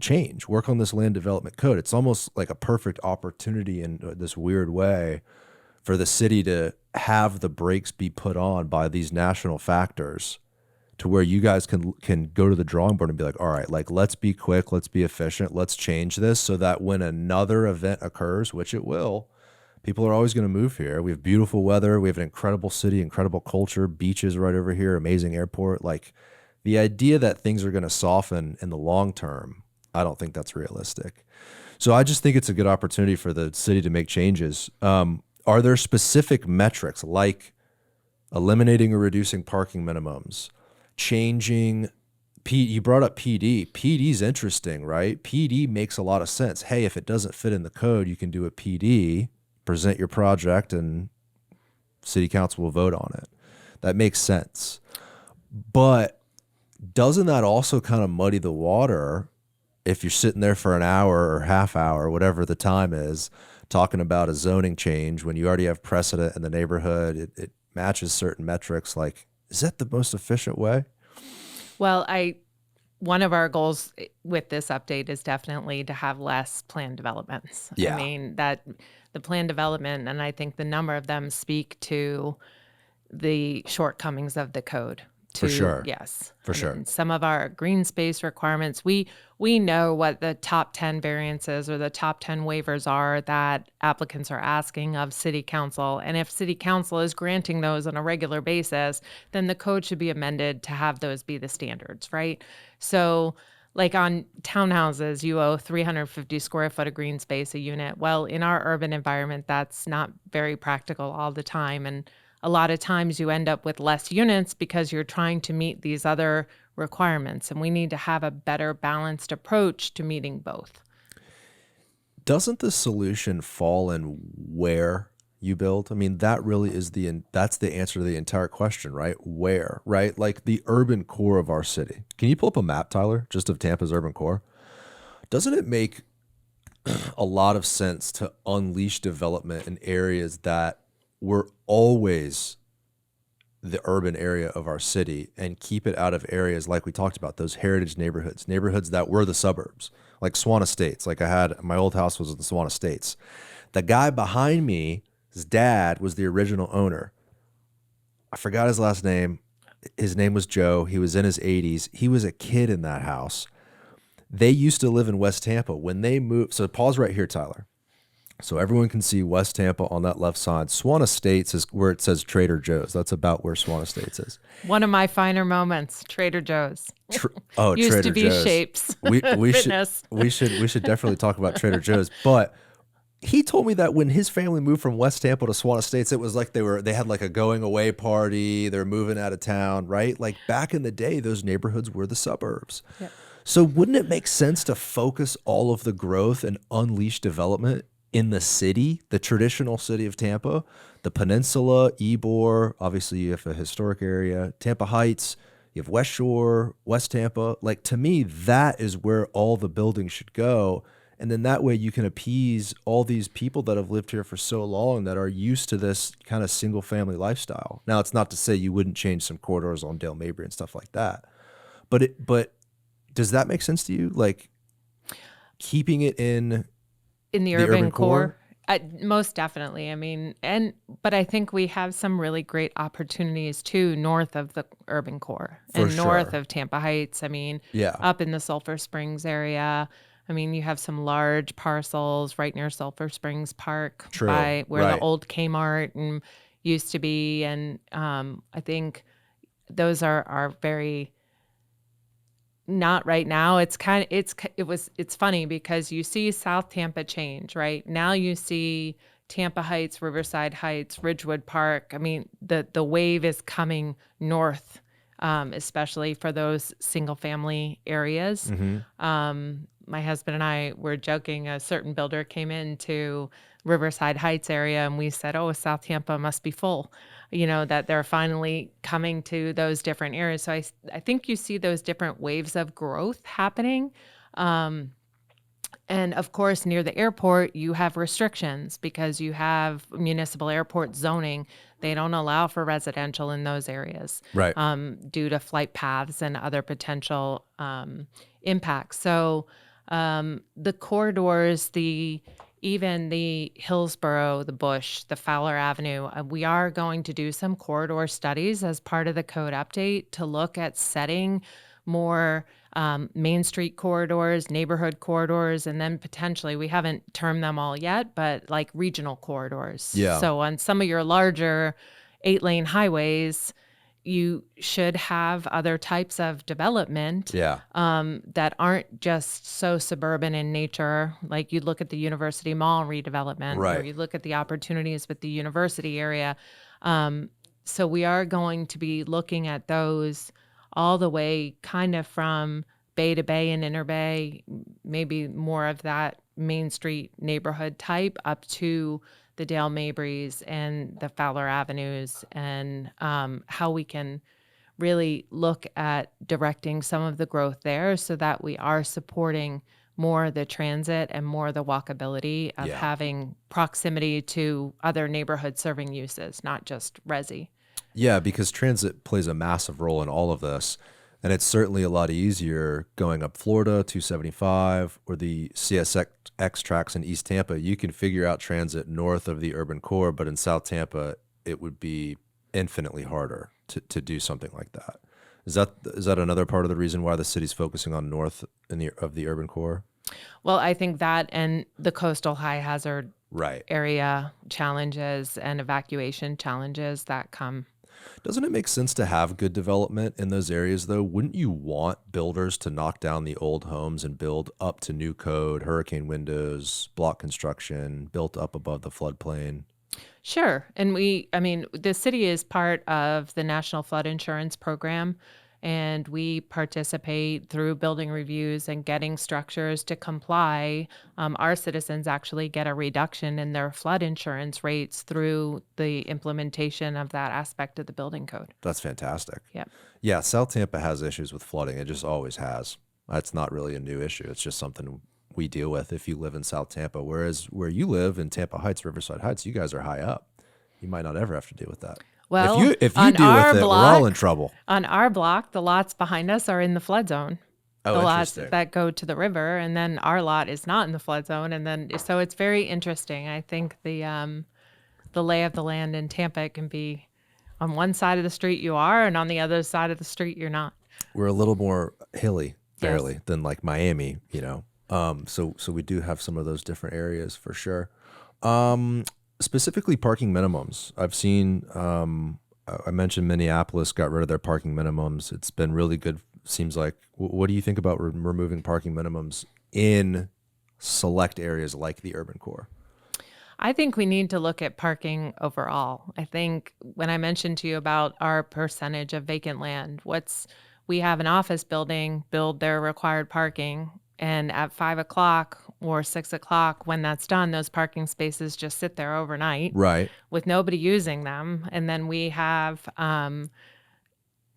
change, work on this land development code. It's almost like a perfect opportunity in this weird way for the city to have the brakes be put on by these national factors, to where you guys can go to the drawing board and be like, all right, like, let's be quick, let's be efficient, let's change this so that when another event occurs, which it will, people are always going to move here. We have beautiful weather. We have an incredible city, incredible culture, beaches right over here, amazing airport. Like, the idea that things are going to soften in the long term, I don't think that's realistic. So I just think it's a good opportunity for the city to make changes. Are there specific metrics like eliminating or reducing parking minimums, changing you brought up PD. PD's interesting, right? PD makes a lot of sense. Hey, if it doesn't fit in the code, you can do a PD, present your project, and city council will vote on it. That makes sense. But doesn't that also kind of muddy the water if you're sitting there for an hour or half hour, whatever the time is, talking about a zoning change when you already have precedent in the neighborhood? It matches certain metrics. Like, is that the most efficient way? Well, one of our goals with this update is definitely to have less planned developments. Yeah. I mean, that the planned development, and I think the number of them speak to the shortcomings of the code. For sure. Yes. For sure. Some of our green space requirements, we know what the top 10 variances or the top 10 waivers are that applicants are asking of city council. And if city council is granting those on a regular basis, then the code should be amended to have those be the standards, right? So like on townhouses, you owe 350 square foot of green space a unit. Well, in our urban environment, that's not very practical all the time. And a lot of times you end up with less units because you're trying to meet these other requirements. And we need to have a better balanced approach to meeting both. Doesn't the solution fall in where you build? I mean, that really is that's the answer to the entire question, right? Where, right? Like the urban core of our city. Can you pull up a map, Tyler, just of Tampa's urban core? Doesn't it make a lot of sense to unleash development in areas that were always the urban area of our city and keep it out of areas like we talked about, those heritage neighborhoods that were the suburbs, like Swan Estates. Like my old house was in the Swan Estates. The guy behind me, his dad was the original owner. I forgot his last name. His name was Joe. He was in his 80s. He was a kid in that house. They used to live in West Tampa. When they moved, so pause right here, Tyler. So everyone can see West Tampa on that left side. Swan Estates is where it says Trader Joe's. That's about where Swan Estates is. One of my finer moments, Trader Joe's. Used Trader to be Joe's. Shapes. We should definitely talk about Trader Joe's. But he told me that when his family moved from West Tampa to Swan Estates, it was like they had like a going away party. They're moving out of town, right? Like back in the day, those neighborhoods were the suburbs. Yep. So wouldn't it make sense to focus all of the growth and unleash development in the city, the traditional city of Tampa, the peninsula, Ybor, obviously you have a historic area, Tampa Heights, you have West Shore, West Tampa. Like to me, that is where all the buildings should go. And then that way you can appease all these people that have lived here for so long that are used to this kind of single family lifestyle. Now, it's not to say you wouldn't change some corridors on Dale Mabry and stuff like that. But does that make sense to you? Like keeping it in the urban core? Most definitely. I mean, but I think we have some really great opportunities too, north of the urban core and north of Tampa Heights. I mean, up in the Sulphur Springs area. I mean, you have some large parcels right near Sulphur Springs Park by where the old Kmart and used to be. And I think those are very not right now. It's funny because you see South Tampa change, right? Now you see Tampa Heights, Riverside Heights, Ridgewood Park. I mean, the wave is coming north, especially for those single family areas. Mm-hmm. My husband and I were joking, a certain builder came into Riverside Heights area and we said, oh, South Tampa must be full, that they're finally coming to those different areas. So I think you see those different waves of growth happening. And of course, near the airport, you have restrictions because you have municipal airport zoning. They don't allow for residential in those areas, right? Due to flight paths and other potential impacts. So the corridors, even the Hillsborough, the Bush, the Fowler Avenue, we are going to do some corridor studies as part of the code update to look at setting more Main Street corridors, neighborhood corridors, and then potentially, we haven't termed them all yet, but like regional corridors. Yeah. So on some of your larger 8-lane highways, you should have other types of development that aren't just so suburban in nature. Like you look at the University Mall redevelopment, or you look at the opportunities with the university area. So we are going to be looking at those all the way kind of from Bay to Bay and Inner Bay, maybe more of that Main Street neighborhood type up to the Dale Mabrys and the Fowler Avenues, and how we can really look at directing some of the growth there so that we are supporting more the transit and more the walkability of having proximity to other neighborhood serving uses, not just resi. Yeah, because transit plays a massive role in all of this. And it's certainly a lot easier going up Florida, 275, or the CSX tracks in East Tampa. You can figure out transit north of the urban core, but in South Tampa, it would be infinitely harder to do something like that. Is that another part of the reason why the city's focusing on north of the urban core? Well, I think that and the coastal high hazard area challenges and evacuation challenges that come. Doesn't it make sense to have good development in those areas, though? Wouldn't you want builders to knock down the old homes and build up to new code, hurricane windows, block construction, built up above the floodplain? Sure. And the city is part of the National Flood Insurance Program, and we participate through building reviews and getting structures to comply. Our citizens actually get a reduction in their flood insurance rates through the implementation of that aspect of the building code. That's fantastic. Yep. Yeah, South Tampa has issues with flooding. It just always has. That's not really a new issue. It's just something we deal with if you live in South Tampa. Whereas where you live in Tampa Heights, Riverside Heights, you guys are high up. You might not ever have to deal with that. Well, if you deal with it, we're all in trouble. On our block, the lots behind us are in the flood zone. Oh, the lots that go to the river, and then our lot is not in the flood zone. And then, so it's very interesting. I think the lay of the land in Tampa can be on one side of the street you are, and on the other side of the street you're not. We're a little more hilly, barely, than like Miami, So we do have some of those different areas for sure. Specifically parking minimums. I've seen, I mentioned Minneapolis got rid of their parking minimums. It's been really good, seems like. What do you think about removing parking minimums in select areas like the urban core? I think we need to look at parking overall. I think when I mentioned to you about our percentage of vacant land, we have an office building, build their required parking, and at 5 o'clock or 6 o'clock, when that's done, those parking spaces just sit there overnight Right. with nobody using them. And then we have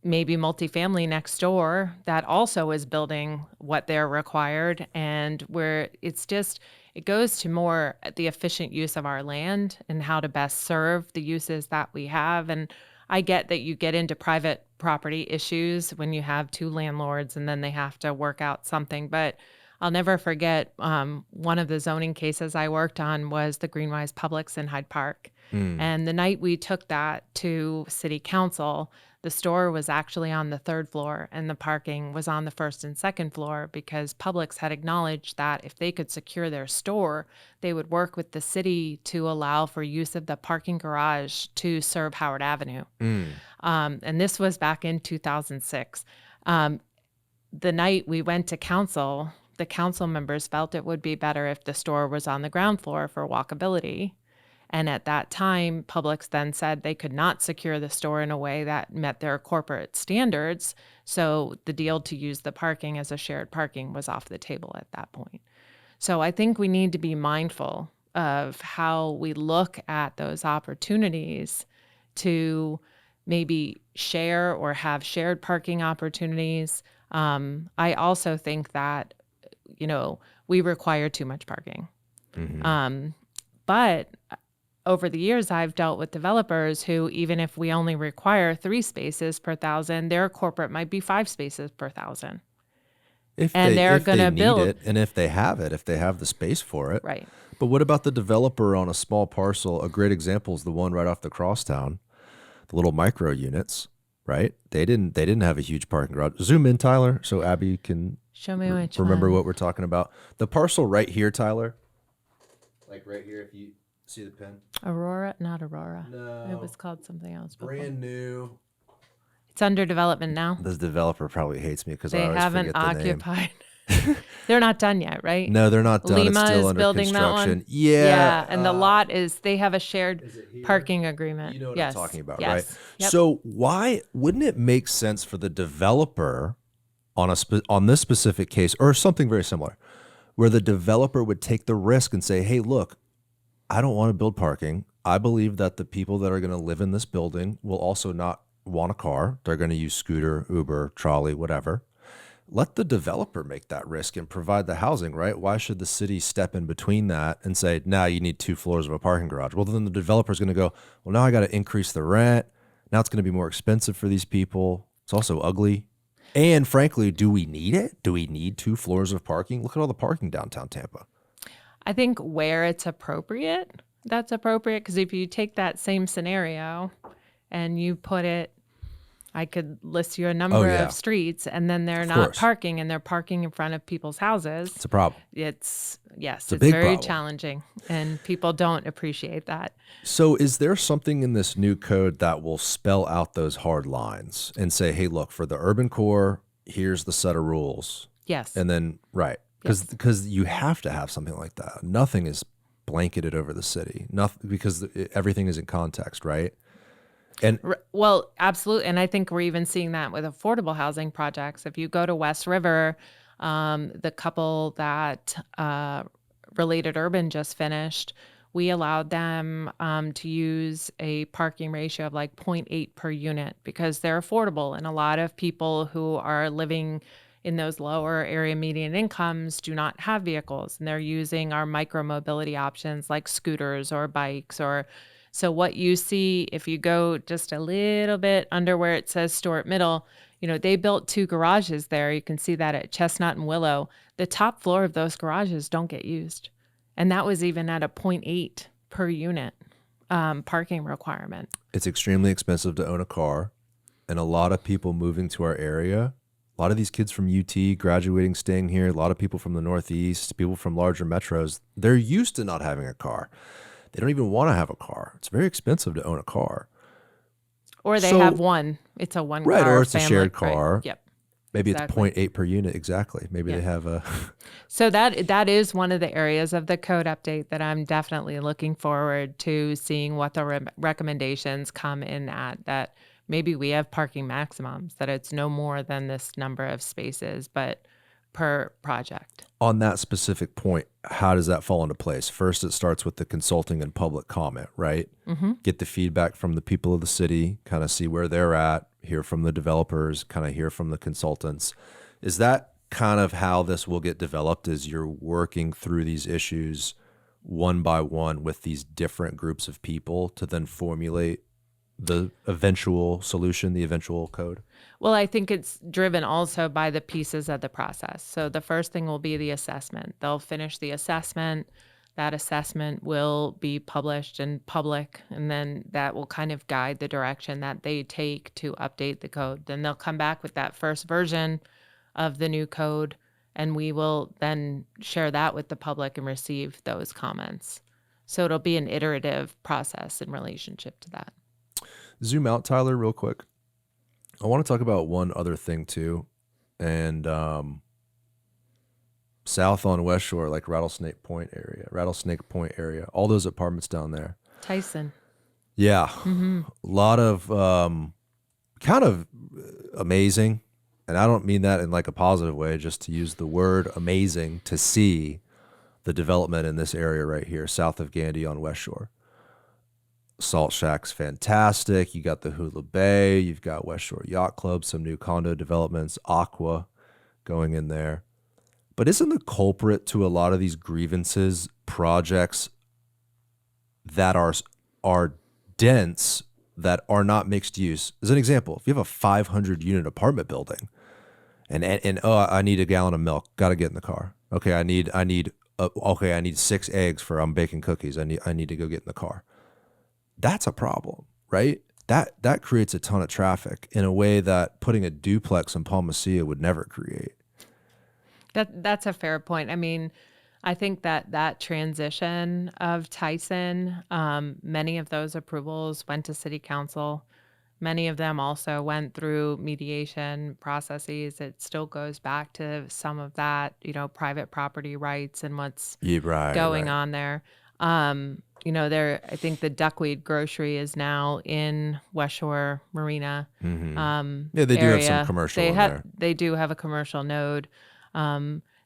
maybe multifamily next door that also is building what they're required, and where it goes to more the efficient use of our land and how to best serve the uses that we have. And I get that you get into private property issues when you have two landlords and then they have to work out something, but I'll never forget one of the zoning cases I worked on was the Greenwise Publix in Hyde Park. And the night we took that to city council, the store was actually on the third floor and the parking was on the first and second floor, because Publix had acknowledged that if they could secure their store, they would work with the city to allow for use of the parking garage to serve Howard Avenue. And this was back in 2006. The night we went to council, the council members felt it would be better if the store was on the ground floor for walkability. And at that time, Publix then said they could not secure the store in a way that met their corporate standards. So the deal to use the parking as a shared parking was off the table at that point. So I think we need to be mindful of how we look at those opportunities to maybe share or have shared parking opportunities. I also think that, we require too much parking. But over the years, I've dealt with developers who, even if we only require 3 spaces per 1,000, their corporate might be 5 spaces per 1,000. They're going to build it, and if they have the space for it. Right. But what about the developer on a small parcel? A great example is the one right off the crosstown, the little micro units, right? They didn't have a huge parking garage. Zoom in, Tyler, so Abbye can show me which remember one. what we're talking about. The parcel right here, Tyler. Like right here, if you see the pin. Aurora? Not Aurora. No. It was called something else before. Brand new. It's under development now. This developer probably hates me because I They always haven't forget the name. occupied. They're not done yet, right? No, they're not done. Lima it's still is under building that construction. one. Yeah. And the lot they have a shared Is it here? parking agreement. You know what Yes. I'm talking about, Yes. right? Yep. So why wouldn't it make sense for the developer on this specific case, or something very similar, where the developer would take the risk and say, hey, look, I don't want to build parking. I believe that the people that are going to live in this building will also not want a car. They're going to use scooter, Uber, trolley, whatever. Let the developer make that risk and provide the housing, right? Why should the city step in between that and say, now you need 2 floors of a parking garage? Well, then the developer's going to go, well, now I got to increase the rent. Now it's going to be more expensive for these people. It's also ugly. And frankly, do we need it? Do we need 2 floors of parking? Look at all the parking downtown Tampa. I think where it's appropriate, that's appropriate. Because if you take that same scenario and you put it, I could list you a number of streets, and then they're not parking, and they're parking in front of people's houses. It's a problem. It's a big very problem. challenging, and people don't appreciate that. So is there something in this new code that will spell out those hard lines and say, hey, look, for the urban core, here's the set of rules? Yes. And then, right. Because you have to have something like that. Nothing is blanketed over the city. Nothing, because everything is in context, right? And well, absolutely. And I think we're even seeing that with affordable housing projects. If you go to West River, the couple that Related Urban just finished, we allowed them to use a parking ratio of like 0.8 per unit because they're affordable. And a lot of people who are living in those lower area median incomes do not have vehicles, and they're using our micro mobility options like scooters or bikes. So what you see, if you go just a little bit under where it says Stuart Middle, they built 2 garages there. You can see that at Chestnut and Willow. The top floor of those garages don't get used. And that was even at a 0.8 per unit parking requirement. It's extremely expensive to own a car. And a lot of people moving to our area, a lot of these kids from UT graduating, staying here, a lot of people from the Northeast, people from larger metros, they're used to not having a car. They don't even want to have a car. It's very expensive to own a car. Or they have one. It's a one car right, or it's family. a shared car. Right. Yep. Maybe it's Exactly. 0.8 per unit. Exactly. Maybe they have a. So that is one of the areas of the code update that I'm definitely looking forward to seeing what the recommendations come in at, that maybe we have parking maximums, that it's no more than this number of spaces, but per project. On that specific point, how does that fall into place? First, it starts with the consulting and public comment, right? Mm-hmm. Get the feedback from the people of the city, kind of see where they're at, hear from the developers, kind of hear from the consultants. Is that kind of how this will get developed, is you're working through these issues one by one with these different groups of people to then formulate the eventual solution, the eventual code? Well, I think it's driven also by the pieces of the process. So the first thing will be the assessment. They'll finish the assessment. That assessment will be published in public, and then that will kind of guide the direction that they take to update the code. Then they'll come back with that first version of the new code, and we will then share that with the public and receive those comments. So it'll be an iterative process in relationship to that. Zoom out, Tyler, real quick. I want to talk about one other thing too. And south on West Shore, like Rattlesnake Point area, all those apartments down there. Tyson. Yeah. Mm-hmm. A lot of kind of amazing. And I don't mean that in like a positive way, just to use the word amazing, to see the development in this area right here, south of Gandy on West Shore. Salt Shack's fantastic. You got the Hula Bay. You've got West Shore Yacht Club, some new condo developments, Aqua going in there. But isn't the culprit to a lot of these grievances projects that are dense, that are not mixed use? As an example, if you have a 500 unit apartment building and I need a gallon of milk, got to get in the car. Okay, I need 6 eggs for I'm baking cookies. I need to go get in the car. That's a problem, right? That creates a ton of traffic in a way that putting a duplex in Palma Sia would never create. That's a fair point. I mean, I think that transition of Tyson, many of those approvals went to city council. Many of them also went through mediation processes. It still goes back to some of that, private property rights and what's going on there. I think the Duckweed Grocery is now in West Shore Marina. Mm-hmm. They do have some commercial in there. They do have a commercial node.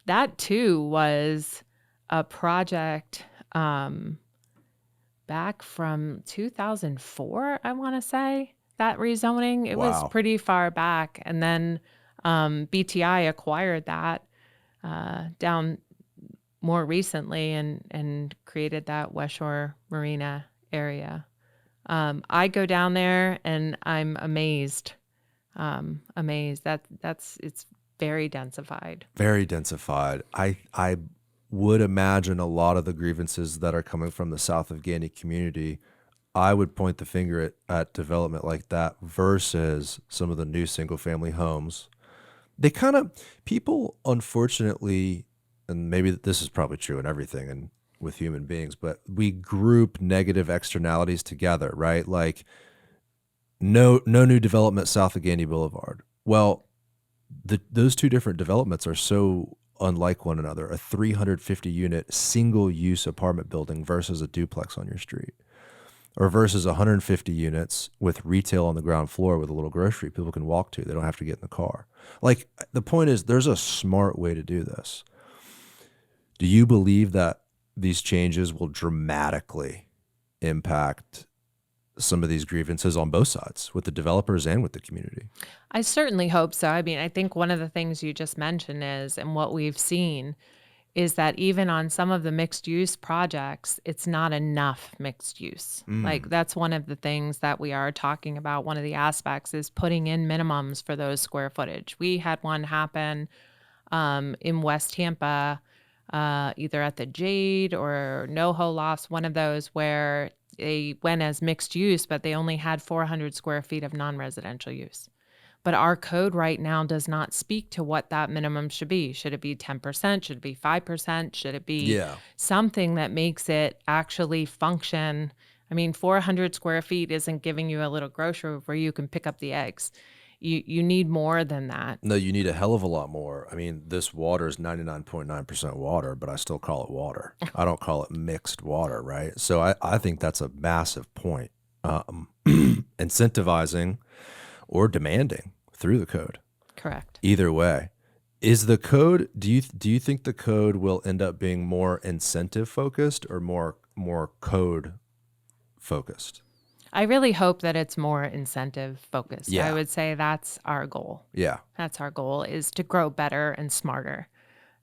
That too was a project back from 2004, I want to say, that rezoning. It was pretty far back. And then BTI acquired that down more recently and created that West Shore Marina area. I go down there and I'm amazed. It's very densified. Very densified. I would imagine a lot of the grievances that are coming from the south of Gandy community, I would point the finger at development like that versus some of the new single family homes. People unfortunately, and maybe this is probably true in everything and with human beings, but we group negative externalities together, right? Like no new development south of Gandy Boulevard. Well, those two different developments are so unlike one another. A 350 unit single use apartment building versus a duplex on your street, or versus 150 units with retail on the ground floor with a little grocery people can walk to. They don't have to get in the car. Like, the point is, there's a smart way to do this. Do you believe that these changes will dramatically impact some of these grievances on both sides, with the developers and with the community? I certainly hope so. I mean, I think one of the things you just mentioned is, and what we've seen is that even on some of the mixed use projects, it's not enough mixed use. Like, that's one of the things that we are talking about. One of the aspects is putting in minimums for those square footage. We had one happen in West Tampa, either at the Jade or NoHo Lofts, one of those where they went as mixed use, but they only had 400 square feet of non-residential use. But our code right now does not speak to what that minimum should be. Should it be 10%? Should it be 5%? Should it be something that makes it actually function? I mean, 400 square feet isn't giving you a little grocery where you can pick up the eggs. you need more than that. No, you need a hell of a lot more. I mean, this water is 99.9% water, but I still call it water. I don't call it mixed water, right? So I think that's a massive point. Incentivizing or demanding through the code. Correct. Either way. Is the code, do you think the code will end up being more incentive focused or more code focused? I really hope that it's more incentive focused. Yeah. I would say that's our goal. Yeah. That's our goal, is to grow better and smarter,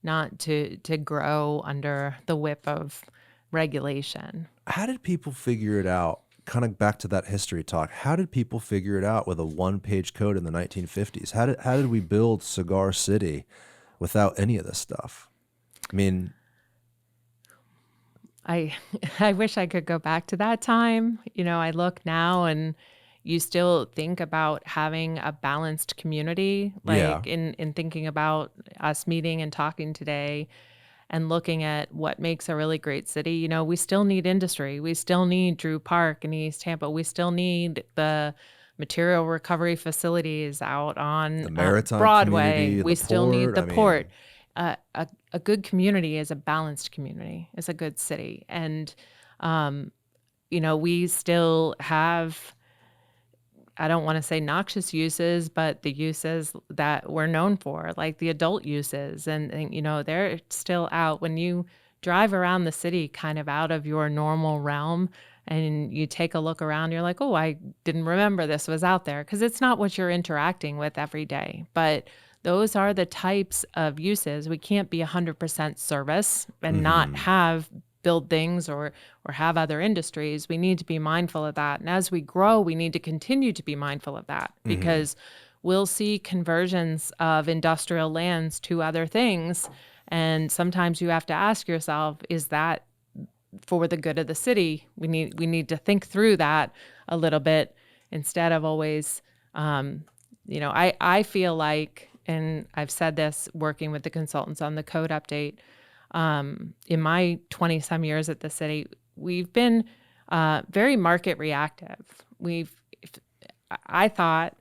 not to grow under the whip of regulation. How did people figure it out? Kind of back to that history talk. How did people figure it out with a one-page code in the 1950s? How did we build Cigar City without any of this stuff? I mean, I wish I could go back to that time. I look now and you still think about having a balanced community, like in thinking about us meeting and talking today and looking at what makes a really great city. We still need industry. We still need Drew Park in East Tampa. We still need the material recovery facilities out on the maritime Broadway. community, We the still port. need the I mean, port. A good community is a balanced community, is a good city. And, we still have, I don't want to say noxious uses, but the uses that we're known for, like the adult uses. And they're still out. When you drive around the city kind of out of your normal realm and you take a look around, you're like, oh, I didn't remember this was out there, because it's not what you're interacting with every day. But those are the types of uses. We can't be 100% service and not have buildings or have other industries. We need to be mindful of that. And as we grow, we need to continue to be mindful of that, because we'll see conversions of industrial lands to other things. And sometimes you have to ask yourself, is that for the good of the city? We need to think through that a little bit instead of always, I feel like, and I've said this working with the consultants on the code update, in my 20-some years at the city, we've been very market reactive. I thought,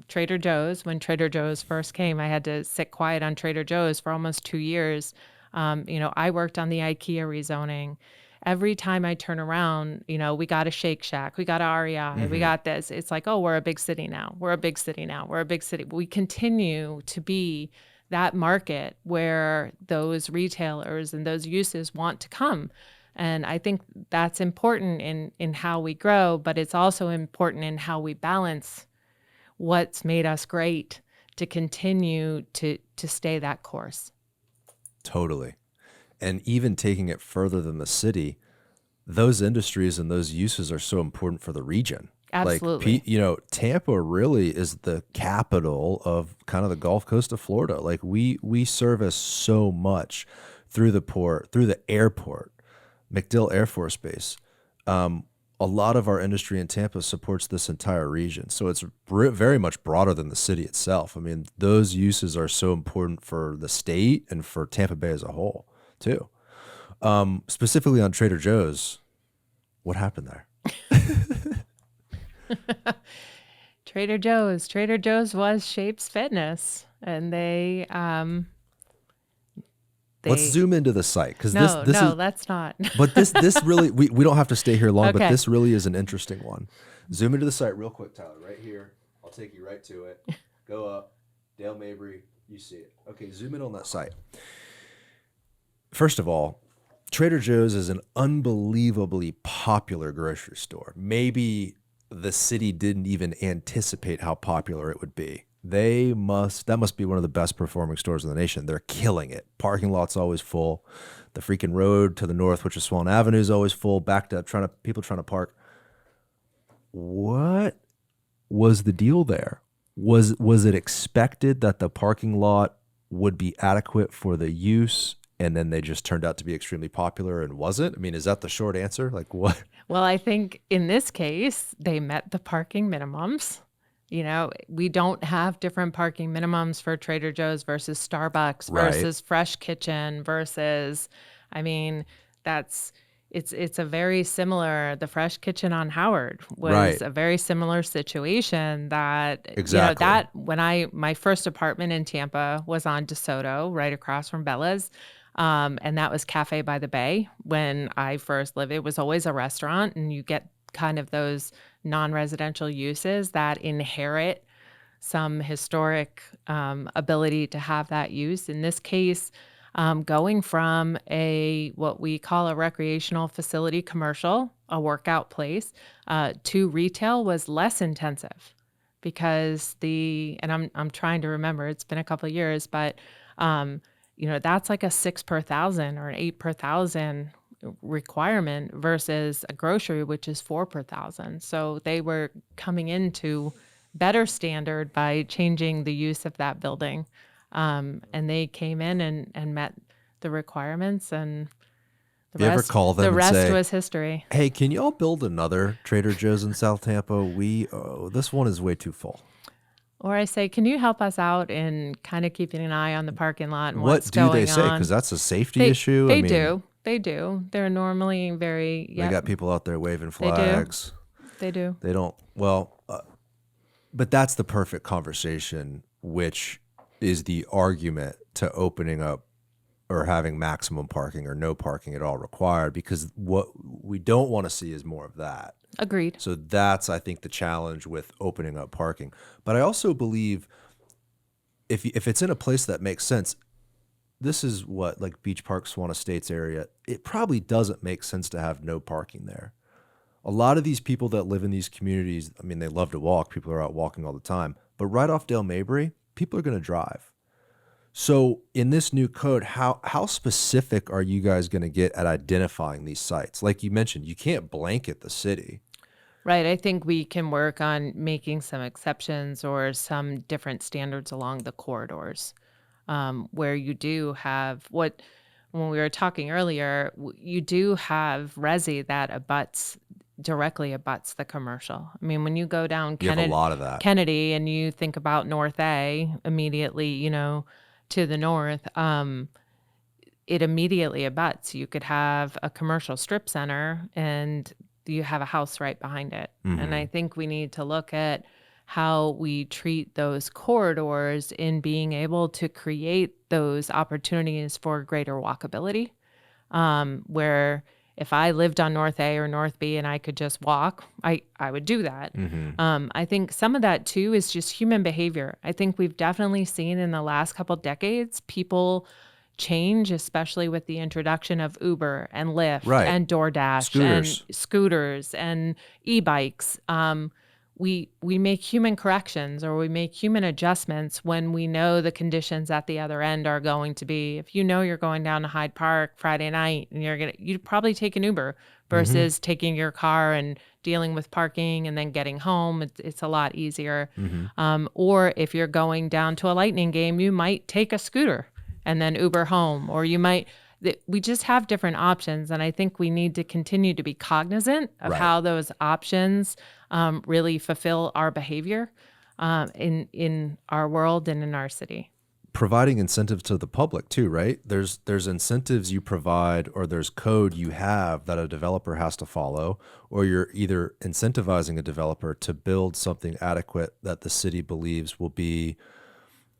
Trader Joe's, when Trader Joe's first came, I had to sit quiet on Trader Joe's for almost 2 years. I worked on the IKEA rezoning. Every time I turn around, we got a Shake Shack, we got a REI, we got this. It's like, oh, we're a big city now. We're a big city now. We're a big city. We continue to be that market where those retailers and those uses want to come. And I think that's important in how we grow, but it's also important in how we balance what's made us great to continue to stay that course. Totally. And even taking it further than the city, those industries and those uses are so important for the region. Absolutely. Like, Tampa really is the capital of kind of the Gulf Coast of Florida. Like we service so much through the port, through the airport, MacDill Air Force Base. A lot of our industry in Tampa supports this entire region. So it's very much broader than the city itself. I mean, those uses are so important for the state and for Tampa Bay as a whole too. Specifically on Trader Joe's, what happened there? Trader Joe's was Shapes Fitness, and they let's zoom into the site, because this is, let's not. But this really, we don't have to stay here long, Okay. but this really is an interesting one. Zoom into the site real quick, Tyler. Right here, I'll take you right to it. Go up, Dale Mabry, you see it. Okay, zoom in on that site. First of all, Trader Joe's is an unbelievably popular grocery store. Maybe the city didn't even anticipate how popular it would be. That must be one of the best performing stores in the nation. They're killing it. Parking lot's always full. The freaking road to the north, which is Swan Avenue, is always full, backed up, people trying to park. What was the deal there? Was it expected that the parking lot would be adequate for the use, and then they just turned out to be extremely popular and wasn't? I mean, is that the short answer? Like, what? Well, I think in this case, they met the parking minimums. We don't have different parking minimums for Trader Joe's versus Starbucks Right. versus Fresh Kitchen versus, that's, it's a very similar. The Fresh Kitchen on Howard was Right. a very similar situation. That Exactly. that when my first apartment in Tampa was on DeSoto, right across from Bella's, and that was Cafe by the Bay. When I first lived, it was always a restaurant, and you get kind of those non-residential uses that inherit some historic ability to have that use. In this case, going from what we call a recreational facility commercial, a workout place, to retail was less intensive because and I'm trying to remember, it's been a couple of years, but that's like a 6 per thousand or an 8 per thousand requirement versus a grocery, which is 4 per thousand. So they were coming into better standard by changing the use of that building. And they came in and met the requirements, and You ever call them the and rest say, was history. "Hey, can y'all build another Trader Joe's in South Tampa? This one is way too full." Or I say, can you help us out in kind of keeping an eye on the parking lot and What what's do going they say? on? Because that's a safety issue. They do. They do. They're normally very. They got people out there waving They do. flags. They do. They don't. Well, but that's the perfect conversation, which is the argument to opening up or having maximum parking or no parking at all required, because what we don't want to see is more of that. Agreed. So that's, I think, the challenge with opening up parking. But I also believe if it's in a place that makes sense, this is what, like Beach Park, Swan Estates area, it probably doesn't make sense to have no parking there. A lot of these people that live in these communities, I mean, they love to walk. People are out walking all the time. But right off Dale Mabry, people are going to drive. So in this new code, how specific are you guys going to get at identifying these sites? Like you mentioned, you can't blanket the city. Right. I think we can work on making some exceptions or some different standards along the corridors, where you do have when we were talking earlier, you do have resi that directly abuts the commercial. I mean, when you go down You have a lot of that. Kennedy and you think about North A immediately, to the north, it immediately abuts. You could have a commercial strip center and you have a house right behind it. Mm-hmm. And I think we need to look at how we treat those corridors in being able to create those opportunities for greater walkability, where if I lived on North A or North B and I could just walk, I would do that. Mm-hmm. I think some of that too is just human behavior. I think we've definitely seen in the last couple decades, people change, especially with the introduction of Uber and Lyft and DoorDash and scooters and e-bikes. We make human corrections or we make human adjustments when we know the conditions at the other end are going to be. If you're going down to Hyde Park Friday night and you'd probably take an Uber versus taking your car and dealing with parking and then getting home. It's a lot easier. Or if you're going down to a Lightning game, you might take a scooter and then Uber home, or we just have different options. And I think we need to continue to be cognizant of how those options really fulfill our behavior in our world and in our city. Providing incentives to the public too, right? There's incentives you provide, or there's code you have that a developer has to follow, or you're either incentivizing a developer to build something adequate that the city believes will be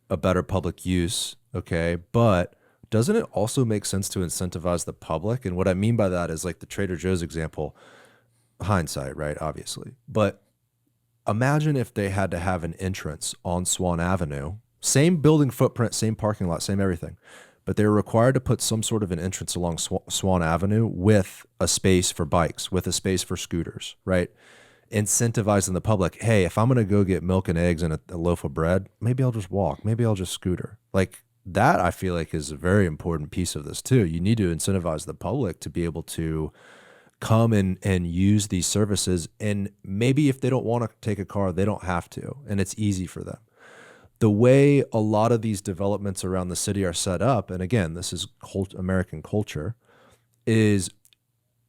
a better public use, okay? But doesn't it also make sense to incentivize the public? And what I mean by that is like the Trader Joe's example, hindsight, right? Obviously. But imagine if they had to have an entrance on Swan Avenue, same building footprint, same parking lot, same everything, but they were required to put some sort of an entrance along Swan Avenue with a space for bikes, with a space for scooters, right? Incentivizing the public, hey, if I'm going to go get milk and eggs and a loaf of bread, maybe I'll just walk, maybe I'll just scooter. Like that, I feel like is a very important piece of this too. You need to incentivize the public to be able to come and use these services. And maybe if they don't want to take a car, they don't have to, and it's easy for them. The way a lot of these developments around the city are set up, and again, this is American culture, is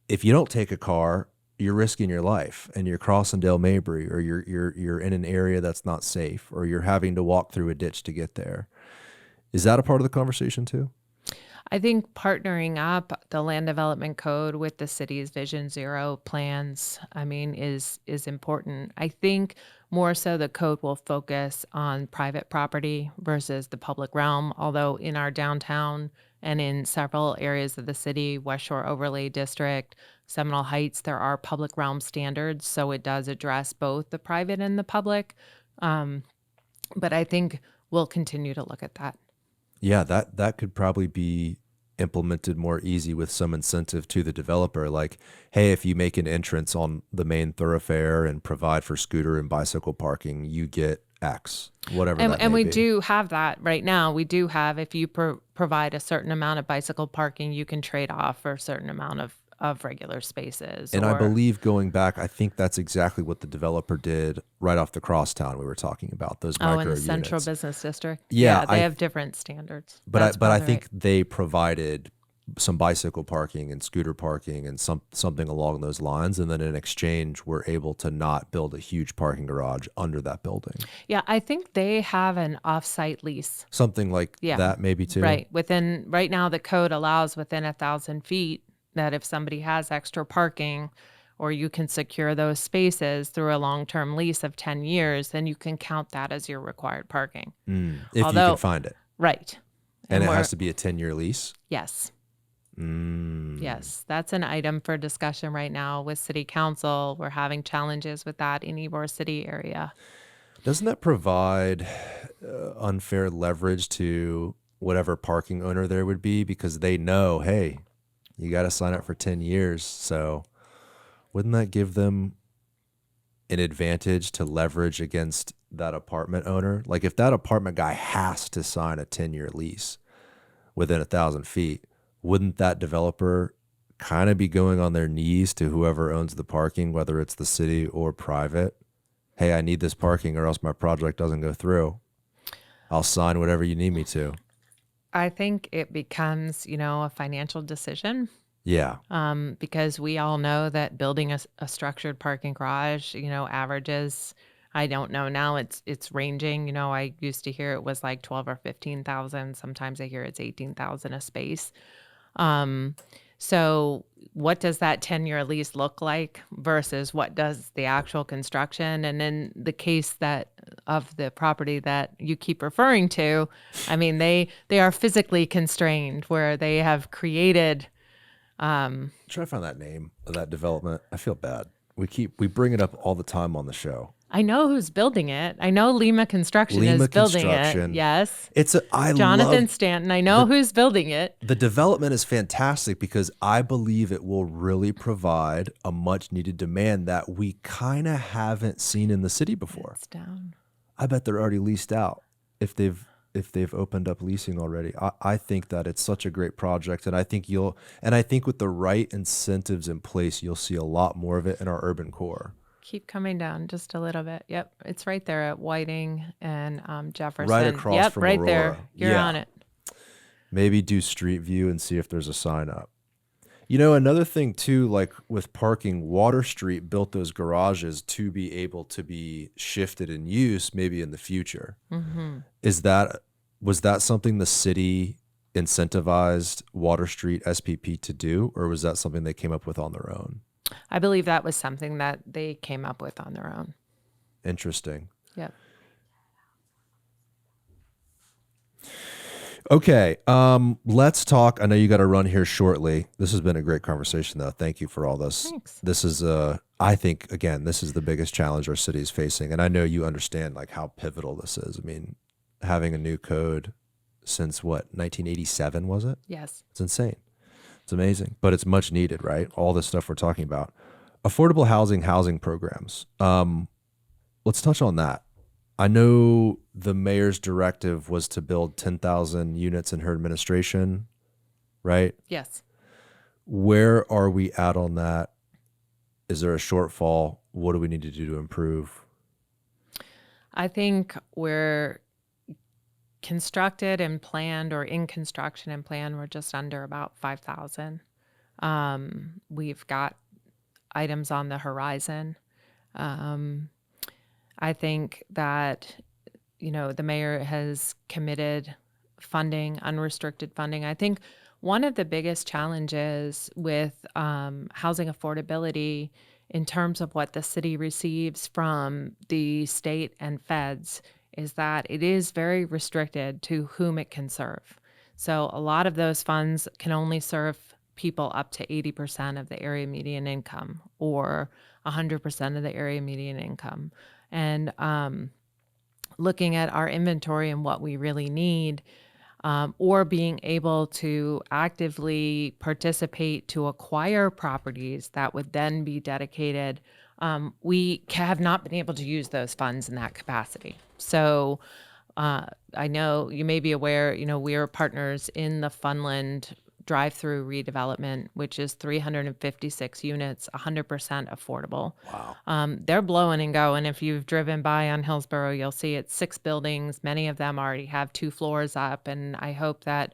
if you don't take a car, you're risking your life and you're crossing Dale Mabry, or you're in an area that's not safe, or you're having to walk through a ditch to get there. Is that a part of the conversation too? I think partnering up the land development code with the city's Vision Zero plans, I mean, is important. I think more so the code will focus on private property versus the public realm, although in our downtown and in several areas of the city, West Shore Overlay District, Seminole Heights, there are public realm standards, so it does address both the private and the public. Um, but I think we'll continue to look at that. Yeah, that could probably be implemented more easy with some incentive to the developer. Like, hey, if you make an entrance on the main thoroughfare and provide for scooter and bicycle parking, you get X, whatever that And may we be. do have that right now. We do have, if you provide a certain amount of bicycle parking, you can trade off for a certain amount of regular spaces. And I Or believe going back, I think that's exactly what the developer did right off the crosstown we were talking about, those in micro the Central units. Business District. Yeah, They have different standards. But That's I probably think right. they provided some bicycle parking and scooter parking and something along those lines, and then in exchange, we're able to not build a huge parking garage under that building. Yeah, I think they have an off-site lease. Something like Yeah, that, maybe too. right. Right now, the code allows within 1,000 feet that if somebody has extra parking, or you can secure those spaces through a long-term lease of 10 years, then you can count that as your required parking. If you Although, can find it, right. and it we're- has to be a 10-year lease. Yes. Mm. Yes, that's an item for discussion right now with City Council. We're having challenges with that in Ybor City area. Doesn't that provide unfair leverage to whatever parking owner there would be, because they know, hey, you got to sign up for 10 years. So wouldn't that give them an advantage to leverage against that apartment owner? Like if that apartment guy has to sign a 10-year lease within 1,000 feet, wouldn't that developer kind of be going on their knees to whoever owns the parking, whether it's the city or private? Hey, I need this parking or else my project doesn't go through. I'll sign whatever you need me to. I think it becomes, a financial decision. Yeah. Because we all know that building a structured parking garage, averages, I don't know now, it's ranging. I used to hear it was like 12 or 15,000. Sometimes I hear it's 18,000 a space. So what does that 10-year lease look like versus what does the actual construction? And in the case of the property that you keep referring to, I mean, they are physically constrained where they have created. Try to find that name of that development. I feel bad. We bring it up all the time on the show. I know who's building it. I know Lima Construction is building it. Yes. Jonathan Stanton. I know who's building it. The development is fantastic because I believe it will really provide a much needed demand that we kind of haven't seen in the city before. It's down. I bet they're already leased out if they've opened up leasing already. I think that it's such a great project, and I think with the right incentives in place, you'll see a lot more of it in our urban core. Keep coming down just a little bit. Yep, it's right there at Whiting and Jefferson. Right across from right Aurora. there. You're on it. Maybe do street view and see if there's a sign up. Another thing too, like with parking, Water Street built those garages to be able to be shifted in use maybe in the future. Mm-hmm. Was that something the city incentivized Water Street SPP to do, or was that something they came up with on their own? I believe that was something that they came up with on their own. Interesting. Yep. Okay, let's talk. I know you got to run here shortly. This has been a great conversation, though. Thank you for all this. Thanks. This is, I think, again, this is the biggest challenge our city is facing, and I know you understand like how pivotal this is. I mean, having a new code since what, 1987 was it? Yes. It's insane. It's amazing, but it's much needed, right? All this stuff we're talking about. Affordable housing programs. Let's touch on that. I know the mayor's directive was to build 10,000 units in her administration, right? Yes. Where are we at on that? Is there a shortfall? What do we need to do to improve? I think we're constructed and planned, or in construction and planned, we're just under about 5,000. We've got items on the horizon. I think that, the mayor has committed funding, unrestricted funding. I think One of the biggest challenges with housing affordability in terms of what the city receives from the state and feds is that it is very restricted to whom it can serve. So a lot of those funds can only serve people up to 80% of the area median income or 100% of the area median income. And looking at our inventory and what we really need, or being able to actively participate to acquire properties that would then be dedicated, we have not been able to use those funds in that capacity. So I know you may be aware, we are partners in the Funland drive-through redevelopment, which is 356 units, 100% affordable. Wow. They're blowing and going. If you've driven by on Hillsborough, you'll see it's 6 buildings. Many of them already have 2 floors up, and I hope that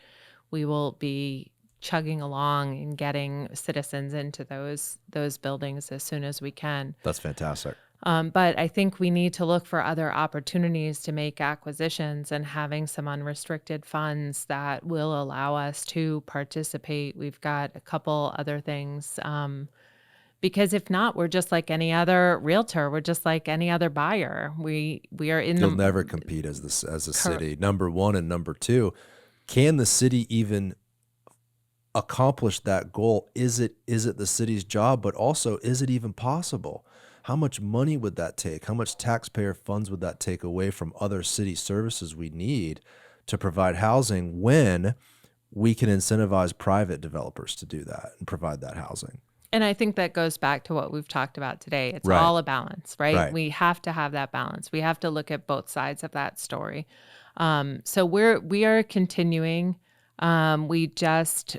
we will be chugging along and getting citizens into those buildings as soon as we can. That's fantastic. But I think we need to look for other opportunities to make acquisitions, and having some unrestricted funds that will allow us to participate. We've got a couple other things, because if not, we're just like any other realtor. We're just like any other buyer. We are in You'll never compete as a city. Number one, and number two, can the city even accomplish that goal? Is it the city's job? But also, is it even possible? How much money would that take? How much taxpayer funds would that take away from other city services we need to provide housing, when we can incentivize private developers to do that and provide that housing? And I think that goes back to what we've talked about today. It's Right. all a balance, right? Right. We have to have that balance. We have to look at both sides of that story. So we are continuing. We just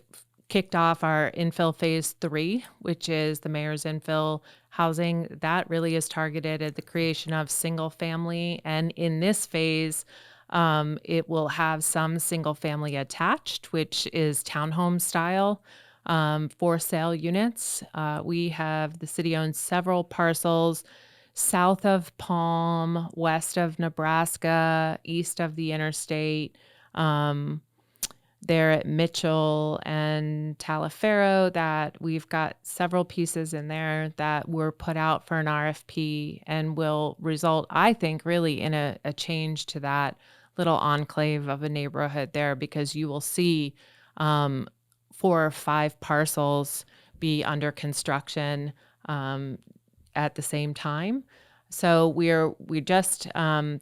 kicked off our infill phase 3, which is the mayor's infill housing. That really is targeted at the creation of single family. And in this phase, it will have some single family attached, which is townhome style, for sale units. The city owns several parcels south of Palm, west of Nebraska, east of the interstate. There at Mitchell and Taliaferro, that we've got several pieces in there that were put out for an RFP and will result, I think, really in a change to that little enclave of a neighborhood there, because you will see 4 or 5 parcels be under construction at the same time. So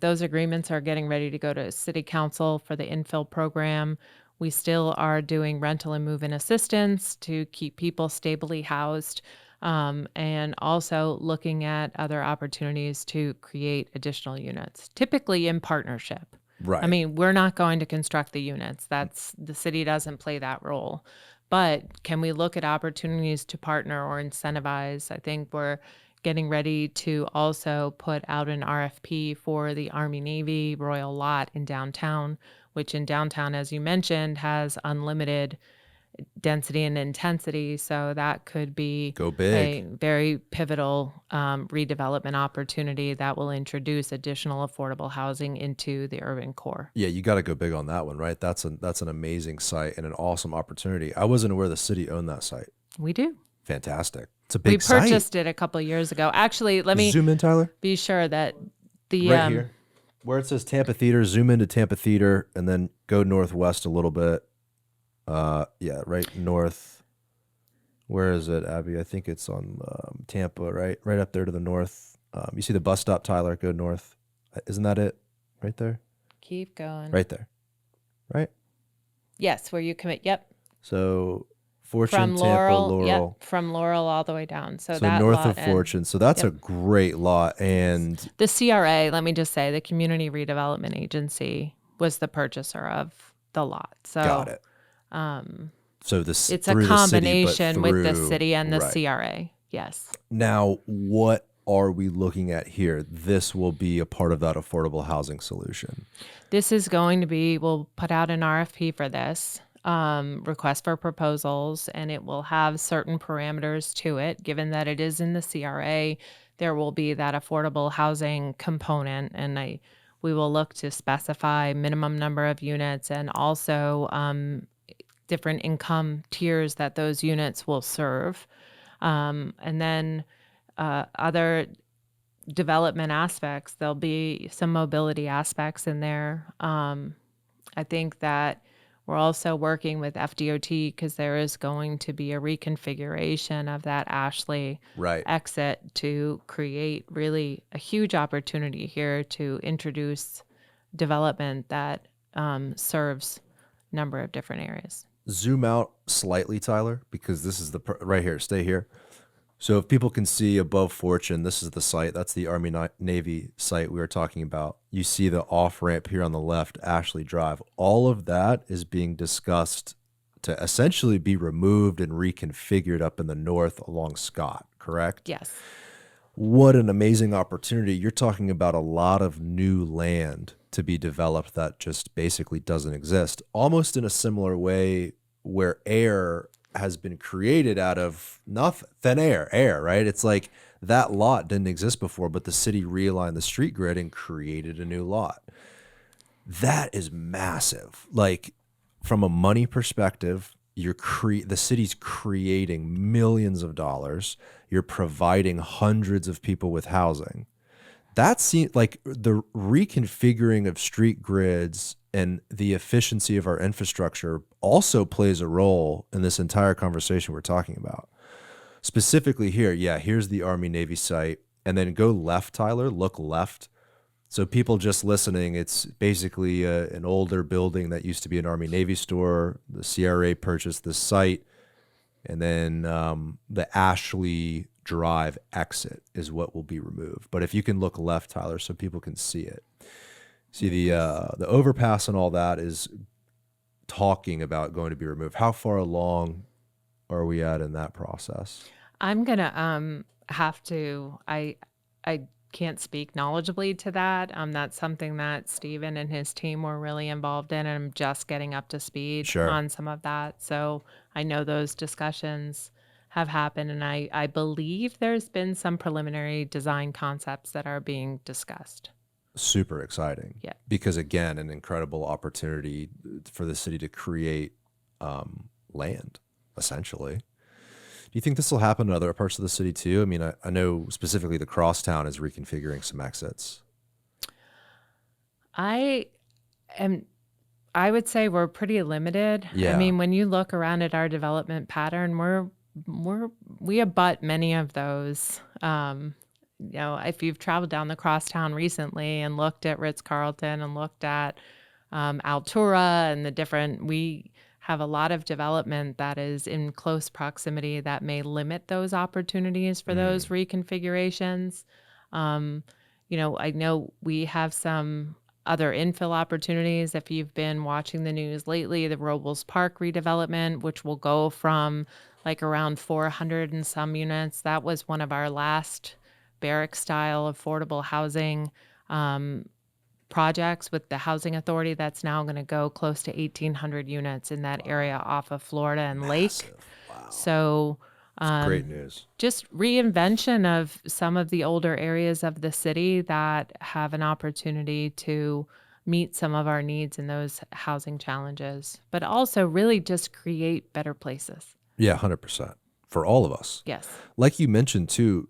those agreements are getting ready to go to city council for the infill program. We still are doing rental and move-in assistance to keep people stably housed, and also looking at other opportunities to create additional units, typically in partnership. Right. I mean, we're not going to construct the units. The city doesn't play that role. But can we look at opportunities to partner or incentivize? I think we're getting ready to also put out an RFP for the Army Navy Royal Lot in downtown, which in downtown, as you mentioned, has unlimited density and intensity. So that could be Go big. a very pivotal redevelopment opportunity that will introduce additional affordable housing into the urban core. Yeah, you got to go big on that one, right? That's an amazing site and an awesome opportunity. I wasn't aware the city owned that site. We do. Fantastic. It's a big We site. purchased it a couple years ago. Actually, let me Zoom in, Tyler. be sure that the Right here, where it says Tampa Theater, zoom into Tampa Theater, and then go northwest a little bit. Yeah, right north. Where is it, Abbye? I think it's on Tampa, right up there to the north. You see the bus stop, Tyler? Go north. Isn't that it? Right there? keep going. Right there. Right? Yes, where you commit. Yep. So Fortune, From Tampa, Laurel. Laurel. Yep. From Laurel all the way down. So So that north lot of Fortune. So that's Yep. a great lot. And The CRA, let me just say, the Community Redevelopment Agency was the purchaser of the lot. So got it. So this it's a through the city, but combination with the through- city and the right. CRA. Yes. Now, what are we looking at here? This will be a part of that affordable housing solution. This is going to be, we'll put out an RFP for this, request for proposals, and it will have certain parameters to it. Given that it is in the CRA, there will be that affordable housing component, and we will look to specify minimum number of units and also different income tiers that those units will serve. And then other development aspects, there'll be some mobility aspects in there. I think that we're also working with FDOT because there is going to be a reconfiguration of that Ashley Right. exit to create really a huge opportunity here to introduce development that serves a number of different areas. Zoom out slightly, Tyler, because this is right here. Stay here. So if people can see above Fortune, this is the site. That's the Army Navy site we were talking about. You see the off ramp here on the left, Ashley Drive. All of that is being discussed to essentially be removed and reconfigured up in the north along Scott, correct? Yes. What an amazing opportunity. You're talking about a lot of new land to be developed that just basically doesn't exist. Almost in a similar way where air has been created out of nothing, thin air, right? It's like that lot didn't exist before, but the city realigned the street grid and created a new lot. That is massive. Like from a money perspective, the city's creating millions of dollars. You're providing hundreds of people with housing. That seems like the reconfiguring of street grids and the efficiency of our infrastructure also plays a role in this entire conversation we're talking about. Specifically here, here's the Army Navy site. And then go left, Tyler, look left. So people just listening, it's basically an older building that used to be an Army Navy store. The CRA purchased this site. And then the Ashley Drive exit is what will be removed. But if you can look left, Tyler, so people can see it. See the overpass and all that is talking about going to be removed. How far along are we at in that process? I'm gonna have to. I can't speak knowledgeably to that. That's something that Stephen and his team were really involved in, and I'm just getting up to speed on some of that. So I know those discussions have happened, and I believe there's been some preliminary design concepts that are being discussed. Super exciting. Yeah. Because again, an incredible opportunity for the city to create land, essentially. Do you think this will happen in other parts of the city too? I mean, I know specifically the Crosstown is reconfiguring some exits. I would say we're pretty limited. Yeah. I mean, when you look around at our development pattern, we abut many of those. If you've traveled down the Crosstown recently and looked at Ritz-Carlton and looked at Altura and we have a lot of development that is in close proximity that may limit those opportunities for those reconfigurations. I know we have some other infill opportunities. If you've been watching the news lately, the Robles Park redevelopment, which will go from like around 400 and some units. That was one of our last barrack-style affordable housing projects with the Housing Authority. That's now going to go close to 1,800 units in that area off of Florida and Lake. Wow. So great news. Just reinvention of some of the older areas of the city that have an opportunity to meet some of our needs in those housing challenges, but also really just create better places. Yeah, 100%. For all of us. Yes. Like you mentioned too,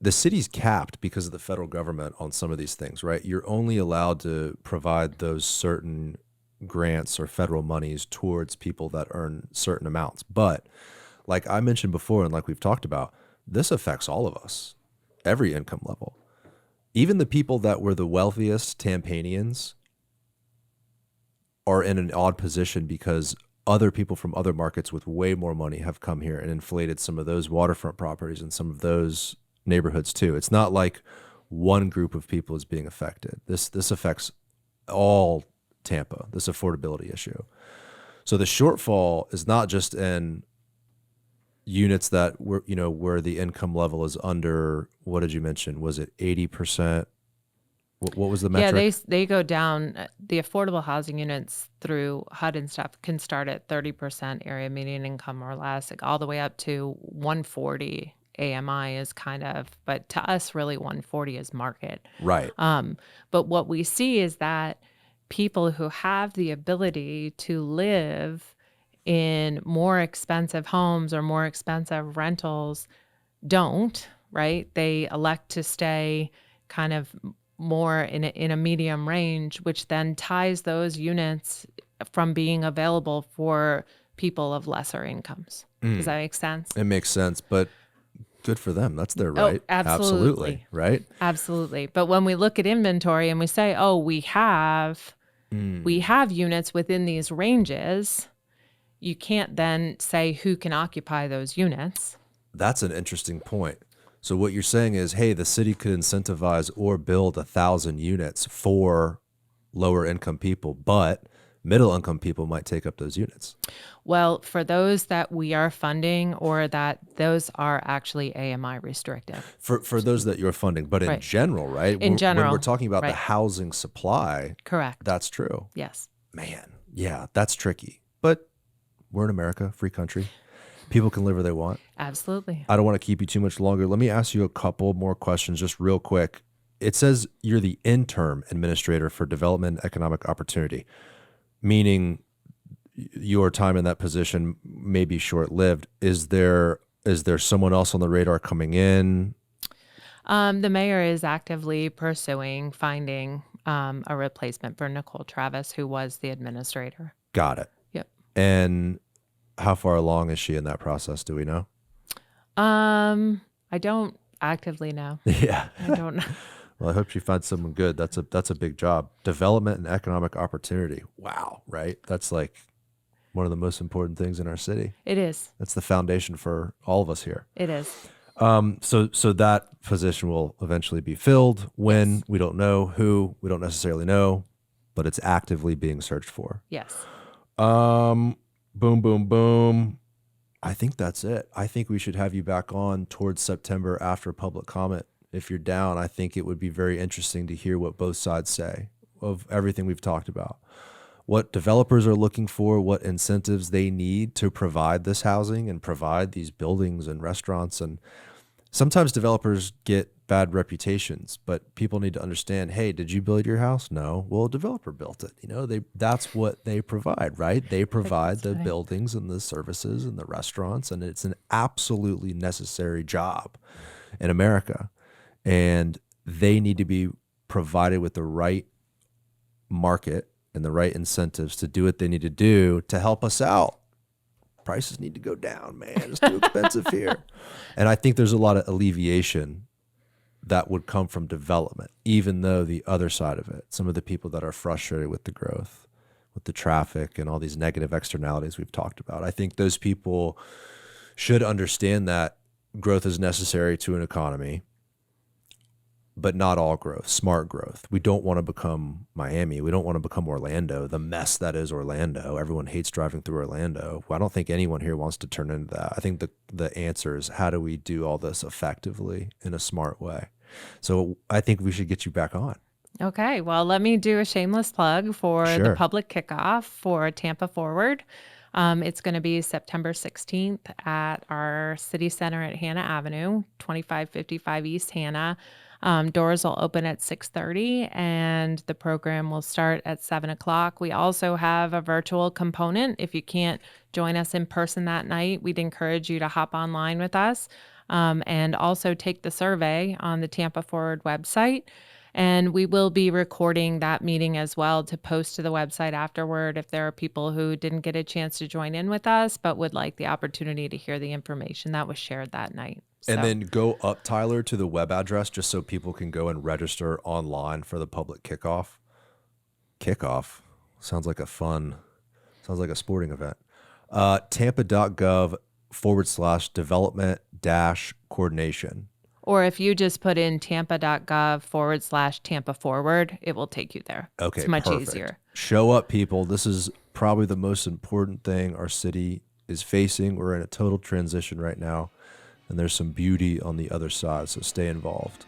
the city's capped because of the federal government on some of these things, right? You're only allowed to provide those certain grants or federal monies towards people that earn certain amounts. But like I mentioned before, and like we've talked about, this affects all of us, every income level. Even the people that were the wealthiest Tampanians are in an odd position because other people from other markets with way more money have come here and inflated some of those waterfront properties and some of those neighborhoods too. It's not like one group of people is being affected. This affects all Tampa, this affordability issue. So the shortfall is not just in units that were, where the income level is under, what did you mention? Was it 80%? What was the metric? Yeah, they go down. The affordable housing units through HUD and stuff can start at 30% area median income or less, like all the way up to 140 AMI is but to us, really 140 is market. Right. But what we see is that people who have the ability to live in more expensive homes or more expensive rentals don't, right? They elect to stay kind of more in a medium range, which then ties those units from being available for people of lesser incomes. Does that make sense? It makes sense, but good for them. That's their right. Oh, absolutely. Right? Absolutely. But when we look at inventory and we say, oh, we have units within these ranges, you can't then say who can occupy those units. That's an interesting point. So what you're saying is, hey, the city could incentivize or build 1,000 units for lower income people, but middle income people might take up those units. Well, for those that we are funding or that those are actually AMI restrictive. For those that you're funding, but in general, right? In general. When we're talking about the housing supply. Correct. That's true. Yes. Man, yeah, that's tricky. But we're in America, free country. People can live where they want. Absolutely. I don't want to keep you too much longer. Let me ask you a couple more questions just real quick. It says you're the interim administrator for development and economic opportunity, meaning your time in that position may be short-lived. Is there someone else on the radar coming in? The mayor is actively pursuing finding a replacement for Nicole Travis, who was the administrator. Got it. Yep. And how far along is she in that process? Do we know? I don't actively know. Yeah. I don't know. Well, I hope she finds someone good. That's a big job. Development and economic opportunity. Wow, right? That's like one of the most important things in our city. It is. That's the foundation for all of us here. It is. So that position will eventually be filled. When? Yes. We don't know. Who? We don't necessarily know, but it's actively being searched for. Yes. Boom, boom, boom. I think that's it. I think we should have you back on towards September after public comment. If you're down, I think it would be very interesting to hear what both sides say of everything we've talked about. What developers are looking for, what incentives they need to provide this housing and provide these buildings and restaurants. And sometimes developers get bad reputations, but people need to understand, hey, did you build your house? No. Well, a developer built it. That's what they provide, right? They provide the buildings and the services and the restaurants, and it's an absolutely necessary job in America. And they need to be provided with the right market and the right incentives to do what they need to do to help us out. Prices need to go down, man. It's too expensive here. And I think there's a lot of alleviation that would come from development, even though the other side of it, some of the people that are frustrated with the growth, with the traffic and all these negative externalities we've talked about, I think those people should understand that growth is necessary to an economy, but not all growth, smart growth. We don't want to become Miami. We don't want to become Orlando, the mess that is Orlando. Everyone hates driving through Orlando. Well, I don't think anyone here wants to turn into that. I think the answer is, how do we do all this effectively in a smart way? So I think we should get you back on. Okay. Well, let me do a shameless plug for the public kickoff for Tampa Forward. It's going to be September 16th at our city center at Hannah Avenue, 2555 East Hannah. Doors will open at 6:30 and the program will start at 7 o'clock. We also have a virtual component. If you can't join us in person that night, we'd encourage you to hop online with us and also take the survey on the Tampa Forward website. And we will be recording that meeting as well to post to the website afterward if there are people who didn't get a chance to join in with us but would like the opportunity to hear the information that was shared that night. And then go up, Tyler, to the web address just so people can go and register online for the public kickoff. Kickoff sounds like a sporting event. Tampa.gov/development-coordination. Or if you just put in tampa.gov/Tampa Forward, it will take you there. Okay, it's much perfect. easier. Show up, people. This is probably the most important thing our city is facing. We're in a total transition right now, and there's some beauty on the other side, so stay involved.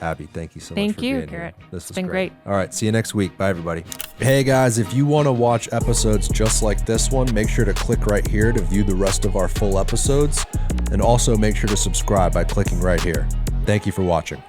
Abbye, thank you so much for being here. Thank you, Garrett. This has been great. All right, see you next week. Bye, everybody. Hey, guys, if you want to watch episodes just like this one, make sure to click right here to view the rest of our full episodes, and also make sure to subscribe by clicking right here. Thank you for watching.